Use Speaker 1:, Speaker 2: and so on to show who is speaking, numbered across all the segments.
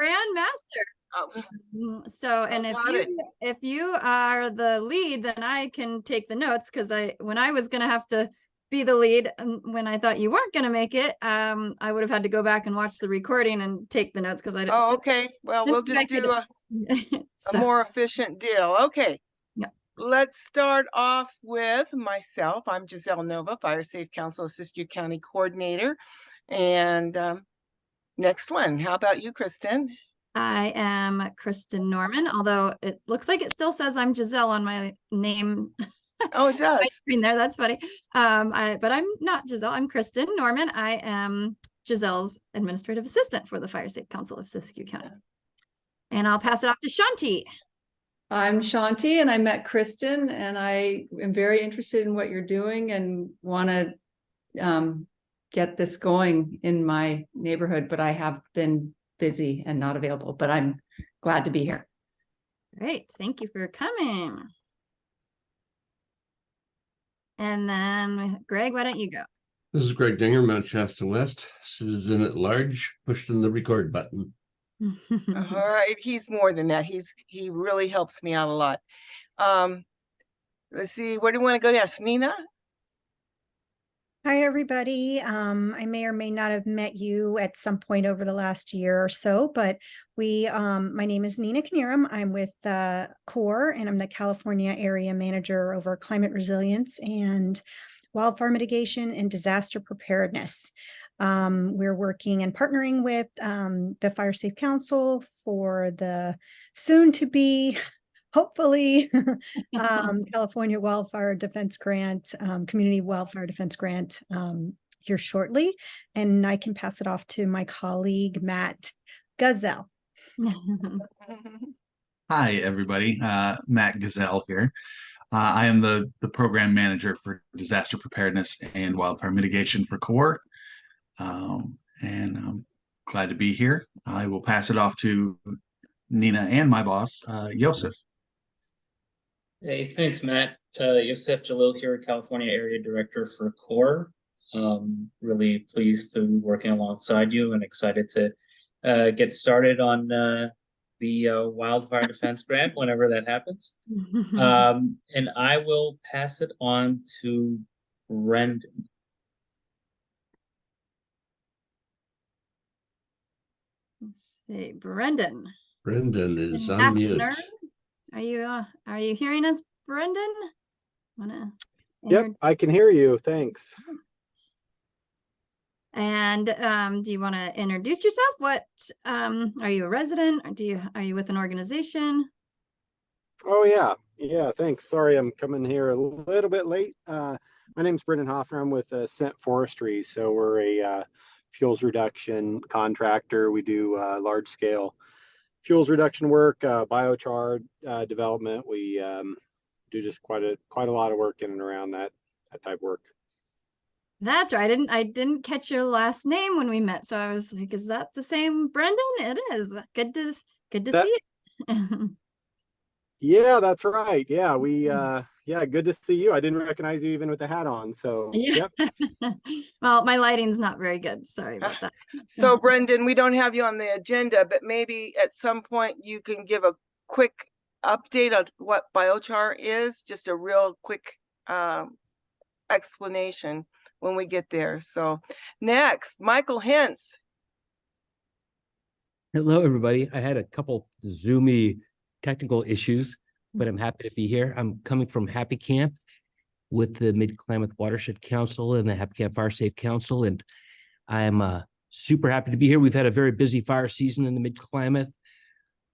Speaker 1: Grandmaster.
Speaker 2: Oh,
Speaker 1: So, and
Speaker 2: got it.
Speaker 1: if you are the lead, then I can take the notes, because when I was gonna have to be the lead, when I thought you weren't gonna make it, I would have had to go back and watch the recording and take the notes, because I
Speaker 2: Oh, okay. Well, we'll
Speaker 1: didn't think
Speaker 2: just
Speaker 1: I
Speaker 2: do
Speaker 1: could.
Speaker 2: a more efficient deal. Okay.
Speaker 1: Yeah.
Speaker 2: Let's start off with myself. I'm Giselle Nova, Fire Safe Council Siskiyou County Coordinator. And next one. How about you, Kristen?
Speaker 1: I am Kristen Norman, although it looks like it still says I'm Giselle on my name.
Speaker 2: Oh, it does.
Speaker 1: My screen there. That's funny. But I'm not Giselle. I'm Kristen Norman. I am Giselle's administrative assistant for the Fire Safe Council of Siskiyou County. And I'll pass it off to Shanti.
Speaker 3: I'm Shanti, and I met Kristen, and I am very interested in what you're doing and want to get this going in my neighborhood, but I have been busy and not available, but I'm glad to be here.
Speaker 1: Great. Thank you for coming. And then Greg, why don't you go?
Speaker 4: This is Greg Dinger, Mount Shasta West, citizen at large, pushed in the record button.
Speaker 2: All right. He's more than that. He really helps me out a lot. Let's see. Where do you want to go next? Nina?
Speaker 5: Hi, everybody. I may or may not have met you at some point over the last year or so, but my name is Nina Knierim. I'm with CORE, and I'm the California Area Manager over Climate Resilience and Wildfire Mitigation and Disaster Preparedness. We're working and partnering with the Fire Safe Council for the soon-to-be hopefully California Wildfire Defense Grant, Community Wildfire Defense Grant here shortly. And I can pass it off to my colleague, Matt Gazelle.
Speaker 6: Hi, everybody. Matt Gazelle here. I am the program manager for disaster preparedness and wildfire mitigation for CORE. And I'm glad to be here. I will pass it off to Nina and my boss, Yosef.
Speaker 7: Hey, thanks, Matt. Yosef Jalil here, California Area Director for CORE. Really pleased to be working alongside you and excited to get started on the Wildfire Defense Grant whenever that happens. And I will pass it on to Brendan.
Speaker 1: Let's see, Brendan.
Speaker 4: Brendan is on mute.
Speaker 1: Are you hearing us, Brendan?
Speaker 8: Yep, I can hear you. Thanks.
Speaker 1: And do you want to introduce yourself? What are you a resident? Or are you with an organization?
Speaker 8: Oh yeah, thanks. Sorry, I'm coming here a little bit late. My name's Brendan Hoffner. I'm with Scent Forestry, so we're a fuels reduction contractor. We do large scale fuels reduction work, biochar development. We do just quite a lot of work in and around that type of work.
Speaker 1: That's right. I didn't catch your last name when we met, so I was like, "Is that the same Brendan?" It is. Good to see it.
Speaker 8: Yeah, that's right. Yeah, good to see you. I didn't recognize you even with the hat on. So
Speaker 1: yeah.
Speaker 8: Yep.
Speaker 1: Well, my lighting's not very good. Sorry about that.
Speaker 2: So, Brendan, we don't have you on the agenda, but maybe at some point you can give a quick update on what biochar is, just a real quick explanation when we get there. So next, Michael Hintz.
Speaker 9: Hello, everybody. I had a couple Zoomy technical issues, but I'm happy to be here. I'm coming from Happy Camp with the Mid-Klamath Watershed Council and the Happy Camp Fire Safe Council, and I'm super happy to be here. We've had a very busy fire season in the Mid-Klamath.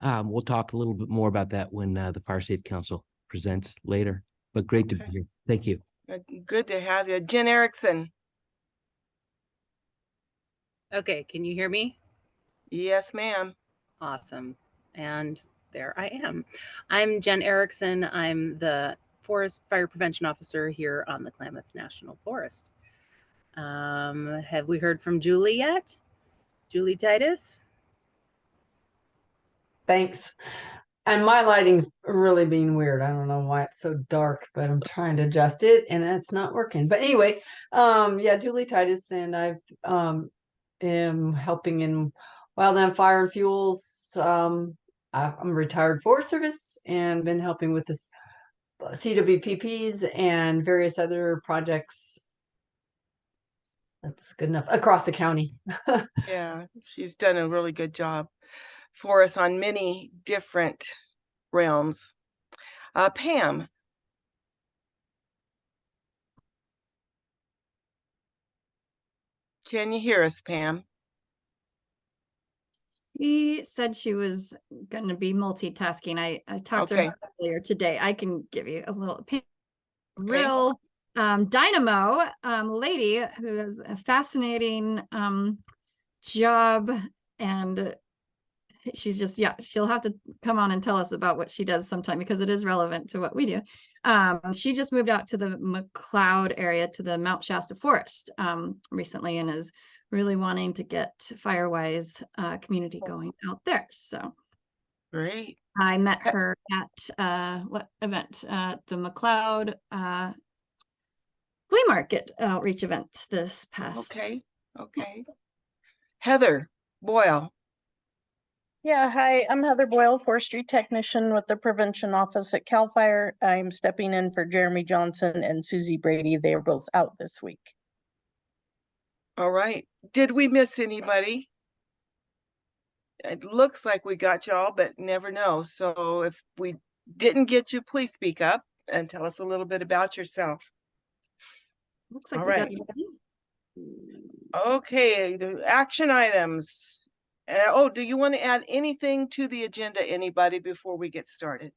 Speaker 9: We'll talk a little bit more about that when the Fire Safe Council presents later, but great to be here. Thank you.
Speaker 2: Good to have you. Jen Erickson.
Speaker 10: Okay, can you hear me?
Speaker 2: Yes, ma'am.
Speaker 10: Awesome. And there I am. I'm Jen Erickson. I'm the Forest Fire Prevention Officer here on the Klamath National Forest. Have we heard from Julie yet? Julie Titus?
Speaker 11: Thanks. And my lighting's really being weird. I don't know why it's so dark, but I'm trying to adjust it and it's not working. But anyway, yeah, Julie Titus, and I am helping in wildland fire and fuels. I'm a retired Forest Service and been helping with this CWPPs and various other projects. That's good enough across the county.
Speaker 2: Yeah, she's done a really good job for us on many different realms. Pam. Can you hear us, Pam?
Speaker 1: She said she was going to be multitasking. I talked to
Speaker 2: Okay.
Speaker 1: her earlier today. I can give you a little real dynamo lady who has a fascinating job. And she's just, yeah, she'll have to come on and tell us about what she does sometime because it is relevant to what we do. She just moved out to the McLeod area to the Mount Shasta Forest recently and is really wanting to get Firewise community going out there. So
Speaker 2: Great.
Speaker 1: I met her at what event? The McLeod flea market outreach event this past.
Speaker 2: Okay. Heather Boyle.
Speaker 12: Yeah, hi, I'm Heather Boyle, forestry technician with the prevention office at CAL FIRE. I'm stepping in for Jeremy Johnson and Susie Brady. They are both out this week.
Speaker 2: All right. Did we miss anybody? It looks like we got y'all, but never know. So if we didn't get you, please speak up and tell us a little bit about yourself.
Speaker 1: Looks like
Speaker 2: All
Speaker 1: we got
Speaker 2: right.
Speaker 1: everybody.
Speaker 2: Okay, the action items. Do you want to add anything to the agenda, anybody, before we get started?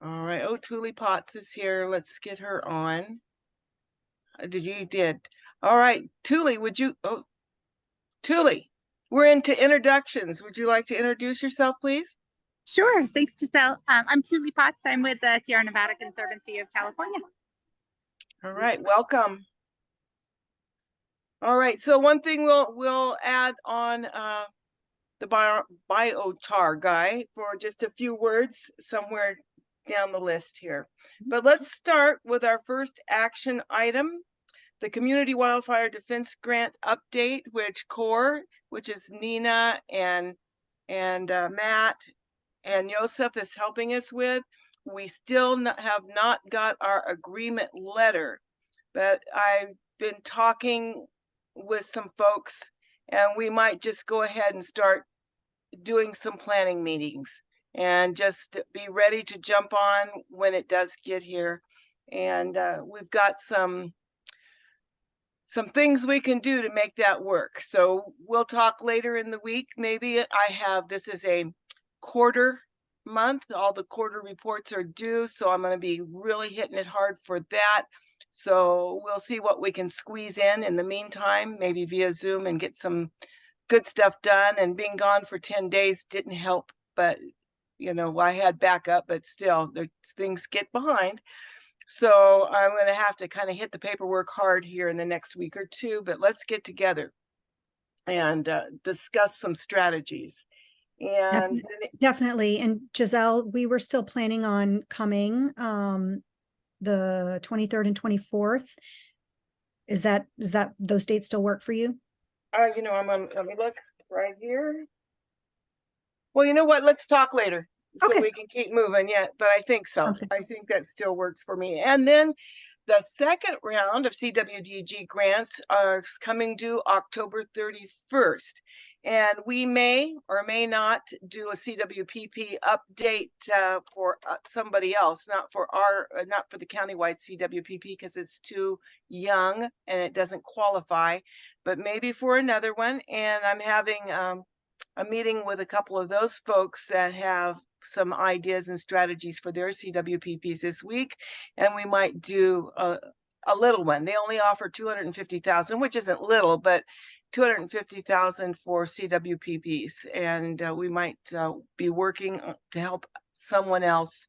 Speaker 2: All right. Oh, Thule Potts is here. Let's get her on. You did. All right. Thule, would you? Oh, Thule, we're into introductions. Would you like to introduce yourself, please?
Speaker 13: Sure. Thanks, Giselle. I'm Thule Potts. I'm with the Sierra Nevada Conservancy of California.
Speaker 2: All right. Welcome. All right. So one thing we'll add on the biochar guy for just a few words somewhere down the list here. But let's start with our first action item, the Community Wildfire Defense Grant update, which CORE, which is Nina and Matt and Joseph is helping us with. We still have not got our agreement letter, but I've been talking with some folks and we might just go ahead and start doing some planning meetings and just be ready to jump on when it does get here. And we've got some things we can do to make that work. So we'll talk later in the week. Maybe this is a quarter month. All the quarter reports are due. So I'm going to be really hitting it hard for that. So we'll see what we can squeeze in the meantime, maybe via Zoom, and get some good stuff done. And being gone for 10 days didn't help, but I had backup, but still things get behind. So I'm going to have to kind of hit the paperwork hard here in the next week or two, but let's get together and discuss some strategies. And
Speaker 5: Definitely. And Giselle, we were still planning on coming the 23rd and 24th. Is that those dates still work for you?
Speaker 2: let me look right here. Well, you know what? Let's talk later. So we can keep moving. Yeah, but I think so. I think that still works for me. And then the second round of CWDG grants are coming due October 31st. And we may or may not do a CWPP update for somebody else, not for the countywide CWPP because it's too young and it doesn't qualify, but maybe for another one. And I'm having a meeting with a couple of those folks that have some ideas and strategies for their CWPPs this week, and we might do a little one. They only offer $250,000, which isn't little, but $250,000 for CWPPs, and we might be working to help someone else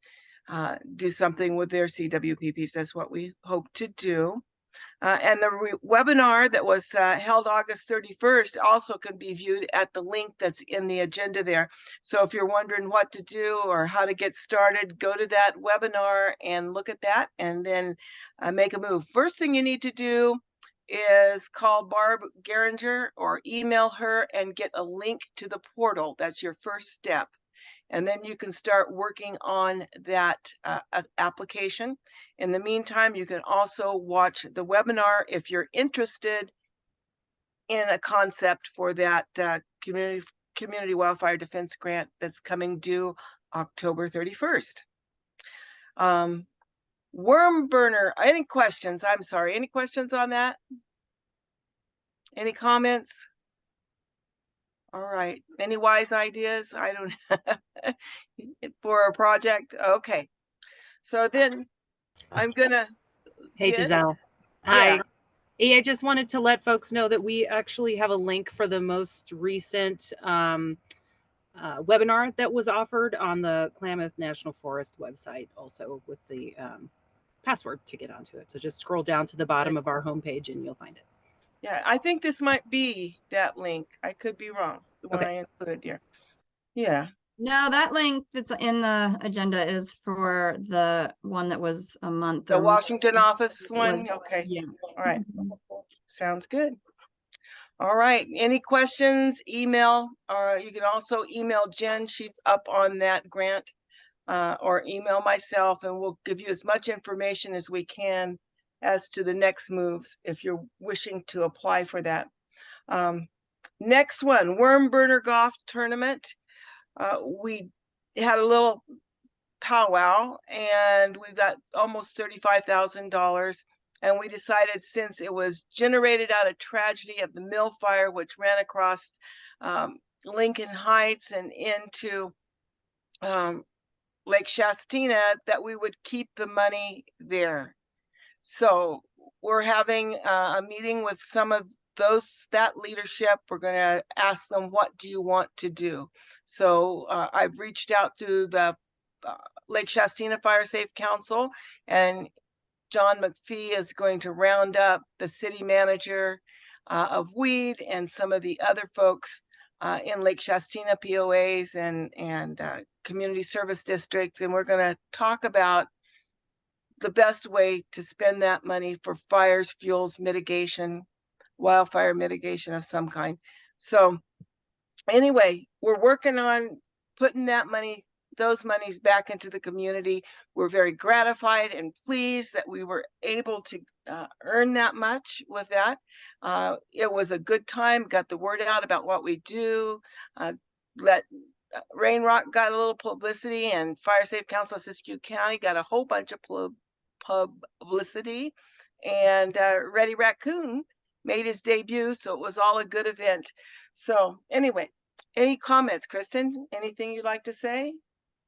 Speaker 2: do something with their CWPPs. That's what we hope to do. And the webinar that was held August 31st also can be viewed at the link that's in the agenda there. So if you're wondering what to do or how to get started, go to that webinar and look at that and then make a move. First thing you need to do is call Barb Geringer or email her and get a link to the portal. That's your first step. And then you can start working on that application. In the meantime, you can also watch the webinar if you're interested in a concept for that community wildfire defense grant that's coming due October 31st. Worm burner, any questions? I'm sorry, any questions on that? Any comments? All right, any wise ideas? I don't for a project. Okay, so then I'm gonna.
Speaker 10: Hey,
Speaker 2: Jen?
Speaker 10: Giselle.
Speaker 2: Yeah.
Speaker 10: Hi. I just wanted to let folks know that we actually have a link for the most recent webinar that was offered on the Klamath National Forest website, also with the password to get onto it. So just scroll down to the bottom of our homepage and you'll find it.
Speaker 2: Yeah, I think this might be that link. I could be wrong. The one I included here. Yeah.
Speaker 1: No, that link that's in the agenda is for the one that was a month.
Speaker 2: The
Speaker 1: or
Speaker 2: Washington office one?
Speaker 1: was-
Speaker 2: Okay.
Speaker 1: Yeah.
Speaker 2: All right. Sounds good. All right. Any questions? Email, or you can also email Jen. She's up on that grant, or email myself, and we'll give you as much information as we can as to the next moves if you're wishing to apply for that. Next one, Worm Burner Golf Tournament. We had a little powwow and we got almost $35,000. And we decided, since it was generated out of tragedy of the mill fire, which ran across Lincoln Heights and into Lake Shastina, that we would keep the money there. So we're having a meeting with some of that leadership. We're going to ask them, what do you want to do? So I've reached out to the Lake Shastina Fire Safe Council, and John McPhee is going to round up the city manager of Weed and some of the other folks in Lake Shastina POAs and community service districts. And we're going to talk about the best way to spend that money for fires, fuels, mitigation, wildfire mitigation of some kind. So anyway, we're working on putting those monies back into the community. We're very gratified and pleased that we were able to earn that much with that. It was a good time, got the word out about what we do, Rain Rock got a little publicity, and Fire Safe Council of Siskiyou County got a whole bunch of publicity, and Ready Raccoon made his debut, so it was all a good event. So anyway, any comments, Kristen? Anything you'd like to say?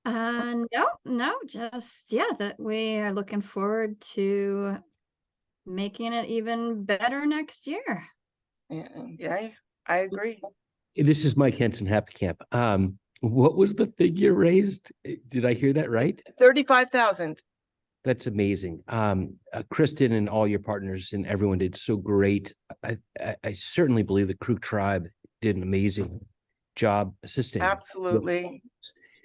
Speaker 1: No, just, yeah, that we are looking forward to making it even better next year.
Speaker 2: Yeah, I agree.
Speaker 9: This is Mike Henson, Happy Camp. What was the figure raised? Did I hear that right?
Speaker 2: 35,000.
Speaker 9: That's amazing. Kristen and all your partners and everyone did so great. I certainly believe the Creek Tribe did an amazing job assisting.
Speaker 2: Absolutely.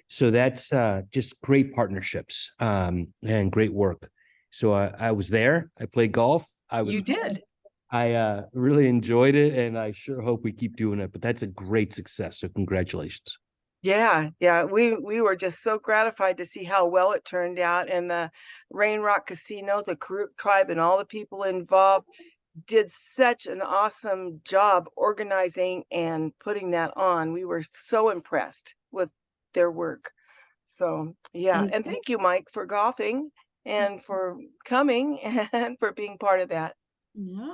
Speaker 9: So that's just great partnerships and great work. So I was there. I played golf.
Speaker 2: You did.
Speaker 9: I really enjoyed it, and I sure hope we keep doing it. But that's a great success. So congratulations.
Speaker 2: Yeah, we were just so gratified to see how well it turned out, and the Rain Rock Casino, the Karuk Tribe, and all the people involved did such an awesome job organizing and putting that on. We were so impressed with their work. So yeah, and thank you, Mike, for golfing and for coming and for being part of that.
Speaker 1: Yeah.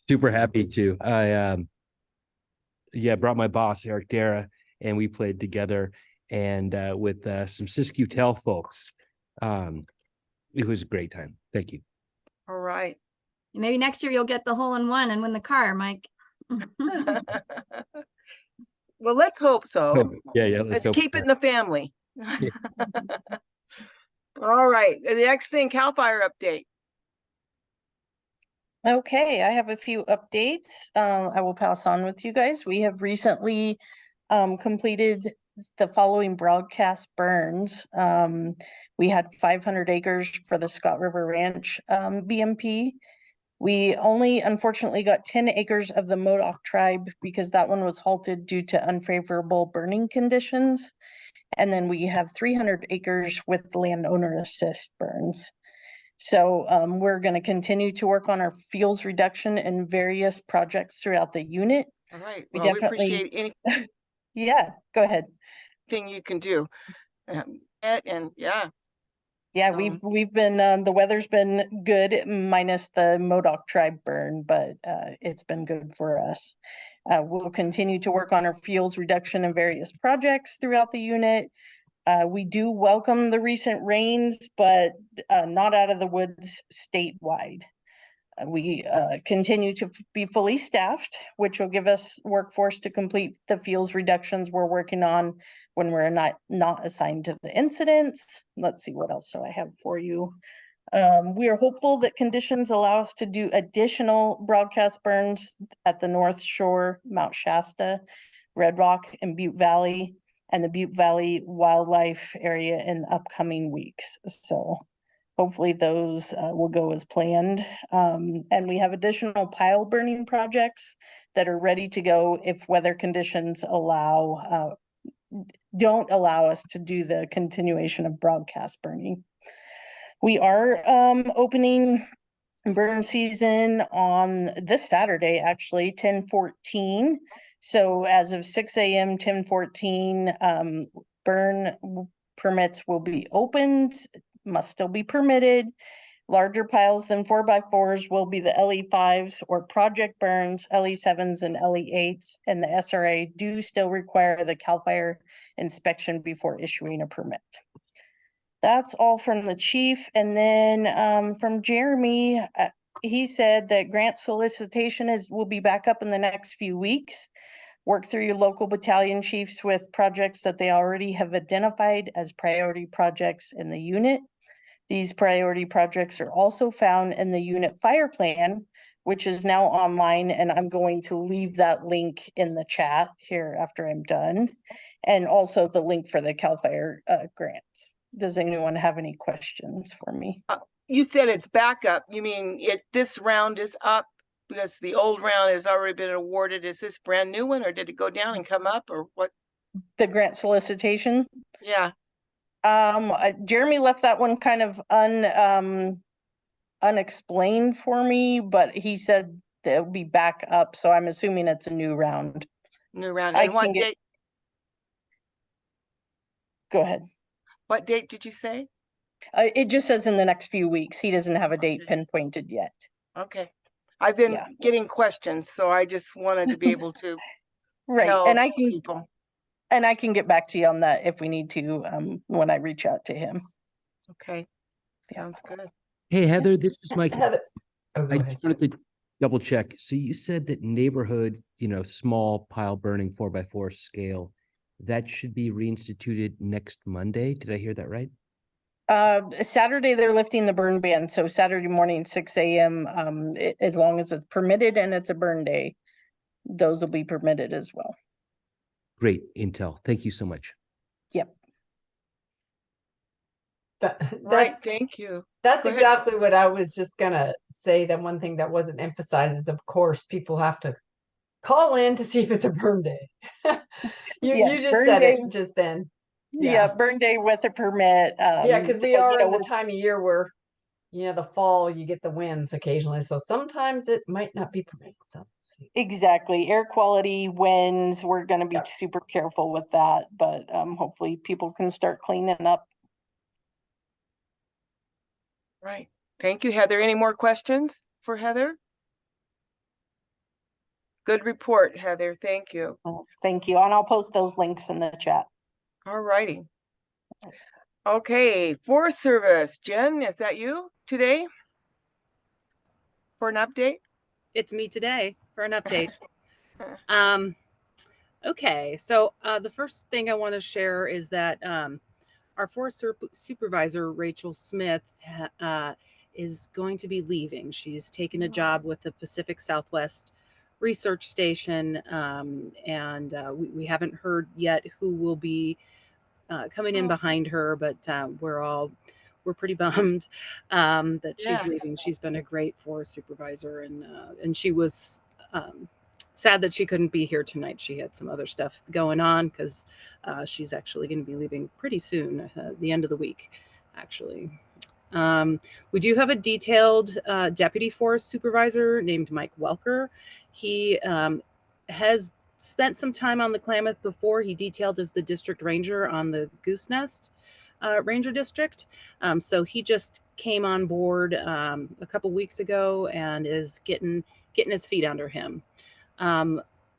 Speaker 9: Super happy to. I brought my boss Eric Dara, and we played together, and with some Siskiyou Tel folks. It was a great time. Thank you.
Speaker 2: All right.
Speaker 1: Maybe next year you'll get the hole-in-one and win the car, Mike.
Speaker 2: Well, let's hope so.
Speaker 9: Yeah.
Speaker 2: Let's keep it in the family. All right. The next thing, CAL FIRE update.
Speaker 12: Okay, I have a few updates. I will pass on with you guys. We have recently completed the following broadcast burns. We had 500 acres for the Scott River Ranch BMP. We only unfortunately got 10 acres of the Modoc tribe because that one was halted due to unfavorable burning conditions. And then we have 300 acres with landowner assist burns. So we're going to continue to work on our fuels reduction in various projects throughout the unit.
Speaker 2: All right.
Speaker 12: We
Speaker 2: Well, we
Speaker 12: definitely,
Speaker 2: appreciate
Speaker 12: yeah, go ahead.
Speaker 2: anything you can do. And yeah.
Speaker 12: Yeah,
Speaker 2: So-
Speaker 12: we've been the weather's been good minus the Modoc tribe burn, but it's been good for us. We'll continue to work on our fuels reduction in various projects throughout the unit. We do welcome the recent rains, but not out of the woods statewide. We continue to be fully staffed, which will give us workforce to complete the fuels reductions we're working on when we're not assigned to the incidents. Let's see, what else do I have for you? We are hopeful that conditions allow us to do additional broadcast burns at the North Shore, Mount Shasta, Red Rock, and Butte Valley, and the Butte Valley Wildlife Area in the upcoming weeks. So hopefully those will go as planned. And we have additional pile burning projects that are ready to go if weather conditions don't allow us to do the continuation of broadcast burning. We are opening burn season on this Saturday, actually, 10/14. So as of 6 a.m., 10/14, burn permits will be opened, must still be permitted. Larger piles than 4x4s will be the LE5s or project burns, LE7s and LE8s, and the SRA do still require the CAL FIRE inspection before issuing a permit. That's all from the chief. And then from Jeremy, he said that grant solicitation will be back up in the next few weeks. Work through your local battalion chiefs with projects that they already have identified as priority projects in the unit. These priority projects are also found in the unit fire plan, which is now online, and I'm going to leave that link in the chat here after I'm done. And also the link for the CAL FIRE grants. Does anyone have any questions for me?
Speaker 2: You said it's back up. You mean this round is up because the old round has already been awarded? Is this brand new one, or did it go down and come up, or what?
Speaker 12: The grant solicitation?
Speaker 2: Yeah.
Speaker 12: Jeremy left that one kind of unexplained for me, but he said that it'll be back up, so I'm assuming it's a new round.
Speaker 2: New round. And what date?
Speaker 12: Go ahead.
Speaker 2: What date did you say?
Speaker 12: It just says in the next few weeks. He doesn't have a date pinpointed yet.
Speaker 2: Okay. I've been getting questions, so I just wanted to be able to tell
Speaker 12: and I can
Speaker 2: people.
Speaker 12: And I can get back to you on that if we need to when I reach out to him.
Speaker 2: Okay. Sounds good.
Speaker 9: Hey, Heather, this is Mike.
Speaker 11: Heather. Oh, go
Speaker 9: I
Speaker 11: ahead.
Speaker 9: just wanted to double check. So you said that neighborhood, small pile burning 4x4 scale, that should be reinstituted next Monday. Did I hear that right?
Speaker 12: Saturday, they're lifting the burn ban. So Saturday morning, 6 a.m., as long as it's permitted and it's a burn day, those will be permitted as well.
Speaker 9: Great intel. Thank you so much.
Speaker 12: Yep.
Speaker 2: Right. Thank you.
Speaker 11: That's
Speaker 2: Go ahead.
Speaker 11: exactly what I was just gonna say. That one thing that wasn't emphasized is, of course, people have to call in to see if it's a burn day. You just said it just then.
Speaker 12: Yeah, burn day with a permit.
Speaker 11: Yeah, because we are in the time of year where, the fall, you get the winds occasionally. So sometimes it might not be permitted. So
Speaker 12: exactly. Air quality, winds, we're going to be super careful with that. But hopefully people can start cleaning up.
Speaker 2: Right. Thank you, Heather. Any more questions for Heather? Good report, Heather. Thank you.
Speaker 12: Oh, thank you. And I'll post those links in the chat.
Speaker 2: All righty. Okay, Forest Service. Jen, is that you today for an update?
Speaker 10: It's me today for an update. Okay, so the first thing I want to share is that our forest supervisor, Rachel Smith, is going to be leaving. She's taken a job with the Pacific Southwest Research Station, and we haven't heard yet who will be coming in behind her, but we're all we're pretty bummed that she's
Speaker 2: Yes.
Speaker 10: leaving. She's been a great forest supervisor, and she was sad that she couldn't be here tonight. She had some other stuff going on because she's actually going to be leaving pretty soon, the end of the week, actually. We do have a detailed deputy forest supervisor named Mike Welker. He has spent some time on the Klamath before. He detailed as the district ranger on the Goose Nest Ranger District. So he just came on board a couple weeks ago and is getting his feet under him.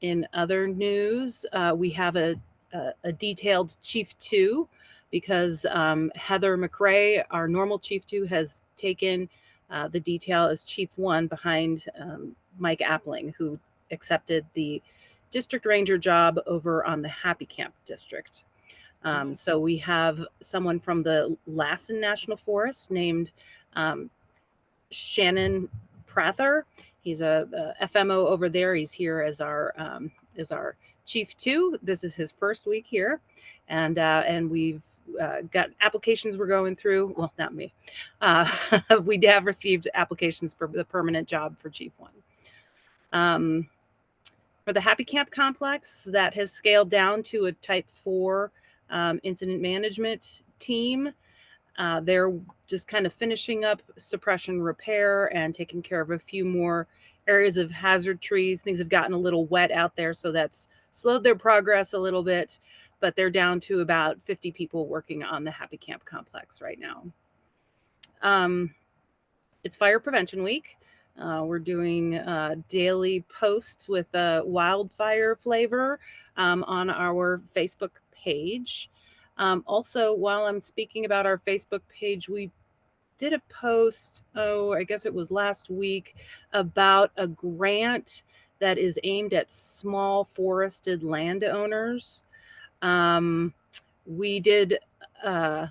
Speaker 10: In other news, we have a detailed Chief 2 because Heather McRae, our normal Chief 2, has taken the detail as Chief 1 behind Mike Appling, who accepted the district ranger job over on the Happy Camp district. So we have someone from the Lassen National Forest named Shannon Prather. He's a FMO over there. He's here as our Chief 2. This is his first week here, and we've got applications we're going through. Well, not me. We have received applications for the permanent job for Chief 1. For the Happy Camp complex, that has scaled down to a Type 4 incident management team. They're just kind of finishing up suppression repair and taking care of a few more areas of hazard trees. Things have gotten a little wet out there, so that's slowed their progress a little bit, but they're down to about 50 people working on the Happy Camp complex right now. It's Fire Prevention Week. We're doing daily posts with a wildfire flavor on our Facebook page. Also, while I'm speaking about our Facebook page, we did a post, I guess it was last week, about a grant that is aimed at small forested landowners. We did a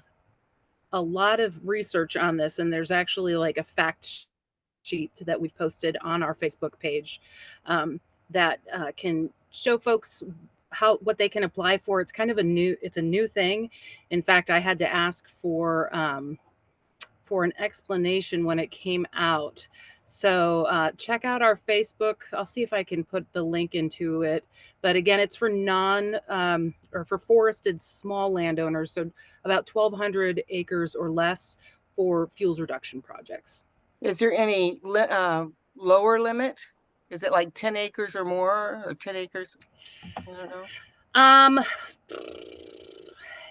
Speaker 10: lot of research on this, and there's actually like a fact sheet that we've posted on our Facebook page that can show folks what they can apply for. It's kind of a new thing. In fact, I had to ask for an explanation when it came out. So check out our Facebook. I'll see if I can put the link into it. But again, it's for for forested small landowners. So about 1,200 acres or less for fuels reduction projects. Is there any lower limit? Is it like 10 acres or more, or 10 acres? I don't know.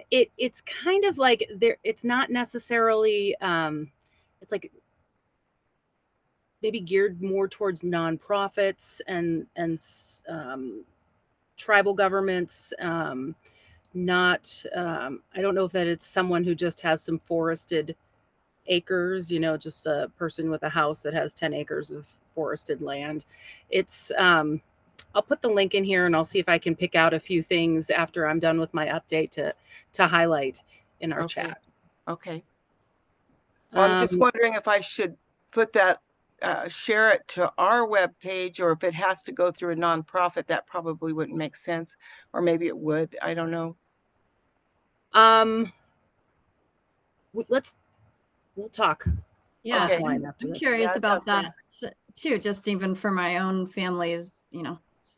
Speaker 10: It's kind of like there. It's not necessarily. It's like maybe geared more towards nonprofits and tribal governments. Not. I don't know if that it's someone who just has some forested acres, just a person with a house that has 10 acres of forested land. It's I'll put the link in here and I'll see if I can pick out a few things after I'm done with my update to highlight in our chat. Okay. Well, I'm just wondering if I should put that, share it to our webpage, or if it has to go through a nonprofit. That probably wouldn't make sense, or maybe it would. I don't know. We'll talk.
Speaker 1: Yeah,
Speaker 10: offline after
Speaker 1: I'm
Speaker 10: this.
Speaker 1: curious
Speaker 2: Yeah,
Speaker 1: about
Speaker 2: sounds
Speaker 1: that too, just even for my own family's,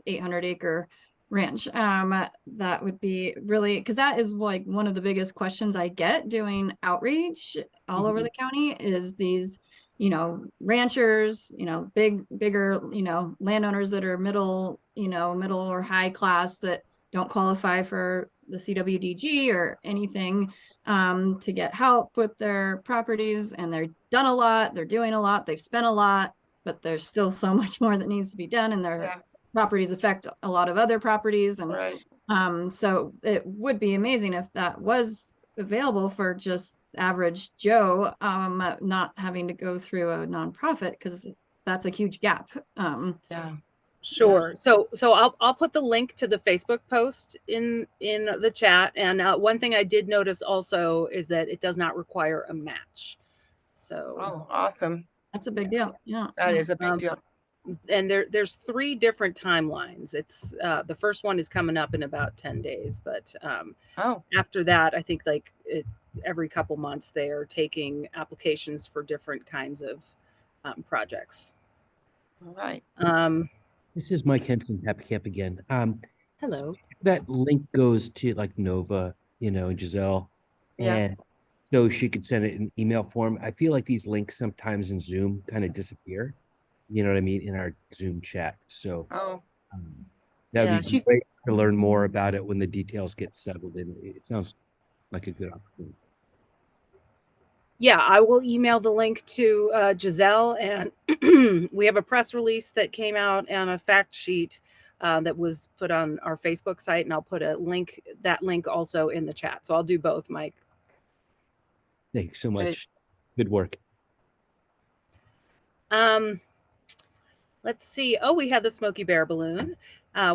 Speaker 1: 800-acre ranch. That would be really, because that is like one of the biggest questions I get doing outreach all over the county is these, ranchers, bigger, landowners that are middle or high class that don't qualify for the CWDG or anything to get help with their properties, and they're done a lot, they're doing a lot, they've spent a lot, but there's still so much more that needs to be done, and their properties affect a lot of other properties. And so it would be amazing if that was available for just average Joe, not having to go through a nonprofit, because that's a huge gap. Sure. So I'll put the link to the Facebook post in the chat. And one thing I did notice also is that it does not require a match. So
Speaker 2: awesome.
Speaker 1: That's a big deal. Yeah.
Speaker 2: That is a big deal.
Speaker 10: And there's 3 different timelines. It's the first one is coming up in about 10 days, but after that, I think like every couple months they are taking applications for different kinds of projects.
Speaker 2: All right.
Speaker 9: This is Mike Henson, Happy Camp again.
Speaker 10: Hello.
Speaker 9: That link goes to like Nova, and Giselle.
Speaker 2: Yeah.
Speaker 9: And so she could send it in email form. I feel like these links sometimes in Zoom kind of disappear. You know what I mean? In our Zoom chat. So
Speaker 2: Oh,
Speaker 9: that'd
Speaker 2: yeah,
Speaker 9: be great to learn more about it when the details get settled in. It sounds like a good opportunity.
Speaker 10: Yeah, I will email the link to Giselle, and we have a press release that came out and a fact sheet that was put on our Facebook site, and I'll put that link also in the chat. So I'll do both, Mike.
Speaker 9: Thanks so much. Good work.
Speaker 10: Let's see. Oh, we had the Smoky Bear balloon.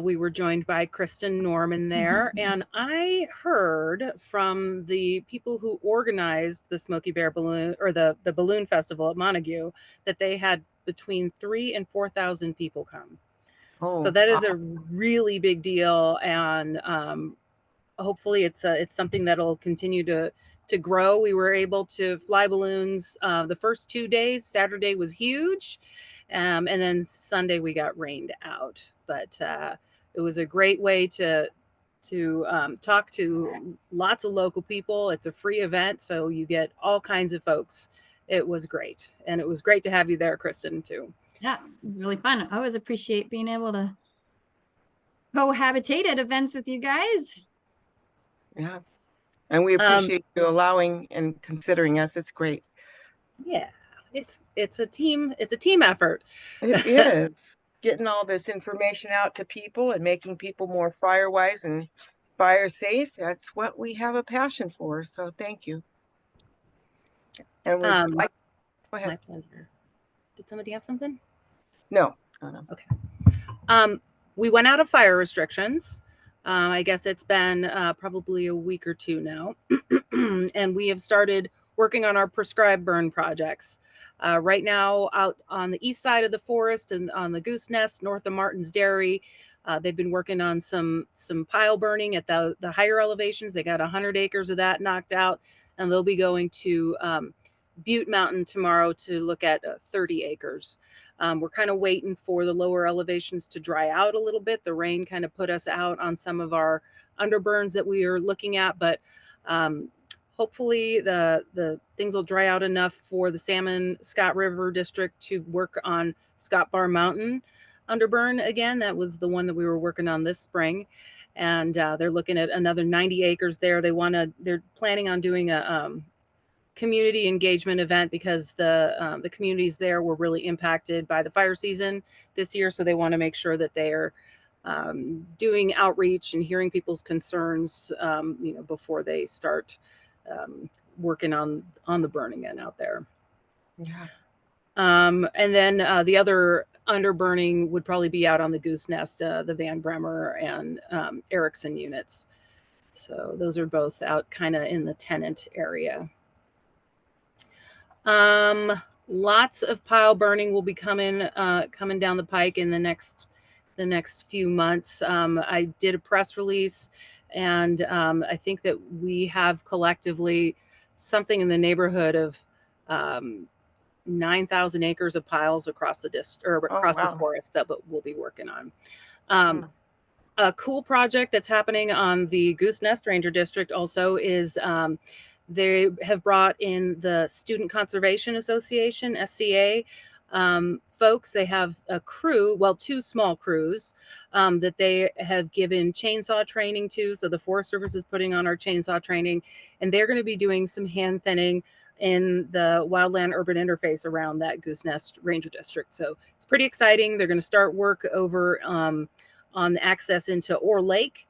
Speaker 10: We were joined by Kristen Norman there. And I heard from the people who organized the Smoky Bear balloon, or the balloon festival at Montague, that they had between 3,000 and 4,000 people come. So that is a really big deal. And hopefully it's something that'll continue to grow. We were able to fly balloons the first 2 days. Saturday was huge. And then Sunday we got rained out, but it was a great way to talk to lots of local people. It's a free event, so you get all kinds of folks. It was great, and it was great to have you there, Kristen, too.
Speaker 1: Yeah, it was really fun. I always appreciate being able to cohabitate at events with you guys.
Speaker 2: Yeah, and we appreciate you allowing and considering us. It's great.
Speaker 10: Yeah, it's a team effort.
Speaker 2: It is getting all this information out to people and making people more fire wise and fire safe. That's what we have a passion for. So thank you. And we go ahead.
Speaker 10: My pleasure. Did somebody have something?
Speaker 2: No. Oh, no.
Speaker 10: Okay. We went out of fire restrictions. I guess it's been probably a week or two now, and we have started working on our prescribed burn projects. Right now, out on the east side of the forest and on the Goose Nest, north of Martin's Dairy, they've been working on some pile burning at the higher elevations. They got 100 acres of that knocked out, and they'll be going to Butte Mountain tomorrow to look at 30 acres. We're kind of waiting for the lower elevations to dry out a little bit. The rain kind of put us out on some of our underburns that we are looking at, but hopefully the things will dry out enough for the Salmon Scott River District to work on Scott Bar Mountain underburn again. That was the one that we were working on this spring, and they're looking at another 90 acres there. They're planning on doing a community engagement event because the communities there were really impacted by the fire season this year. So they want to make sure that they are doing outreach and hearing people's concerns, before they start working on the burn again out there.
Speaker 2: Yeah.
Speaker 10: And then the other underburning would probably be out on the Goose Nest, the Van Bremer and Erickson units. So those are both out kind of in the Tennant area. Lots of pile burning will be coming down the pike in the next few months. I did a press release, and I think that we have collectively something in the neighborhood of 9,000 acres of piles across the district or across the forest that we'll be working on. A cool project that's happening on the Goose Nest Ranger District also is they have brought in the Student Conservation Association, SCA, folks. They have a crew, well, 2 small crews that they have given chainsaw training to. So the Forest Service is putting on our chainsaw training, and they're going to be doing some hand thinning in the wildland urban interface around that Goose Nest Ranger District. So it's pretty exciting. They're going to start work over on the access into Orr Lake.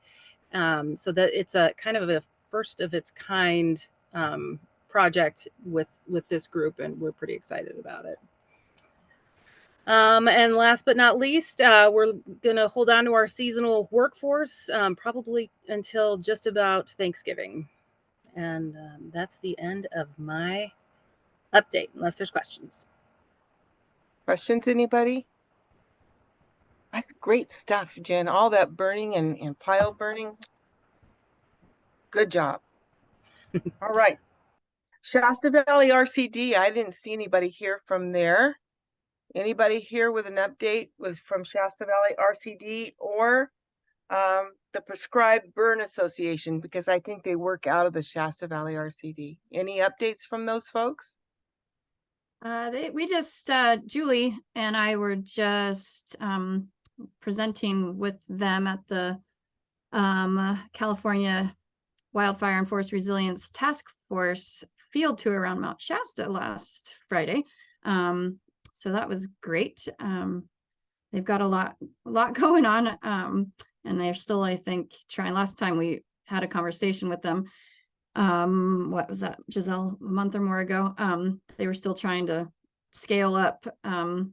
Speaker 10: So that it's a kind of a first of its kind project with this group, and we're pretty excited about it. And last but not least, we're going to hold on to our seasonal workforce probably until just about Thanksgiving. And that's the end of my update, unless there's questions.
Speaker 2: Questions, anybody? That's great stuff, Jen. All that burning and pile burning. Good job. All right. Shasta Valley RCD, I didn't see anybody here from there. Anybody here with an update from Shasta Valley RCD or the Prescribed Burn Association, because I think they work out of the Shasta Valley RCD. Any updates from those folks?
Speaker 1: We just Julie and I were just presenting with them at the California Wildfire and Forest Resilience Task Force field tour around Mount Shasta last Friday. So that was great. They've got a lot going on, and they're still, I think, trying. Last time we had a conversation with them, what was that, Giselle, a month or more ago, they were still trying to scale up and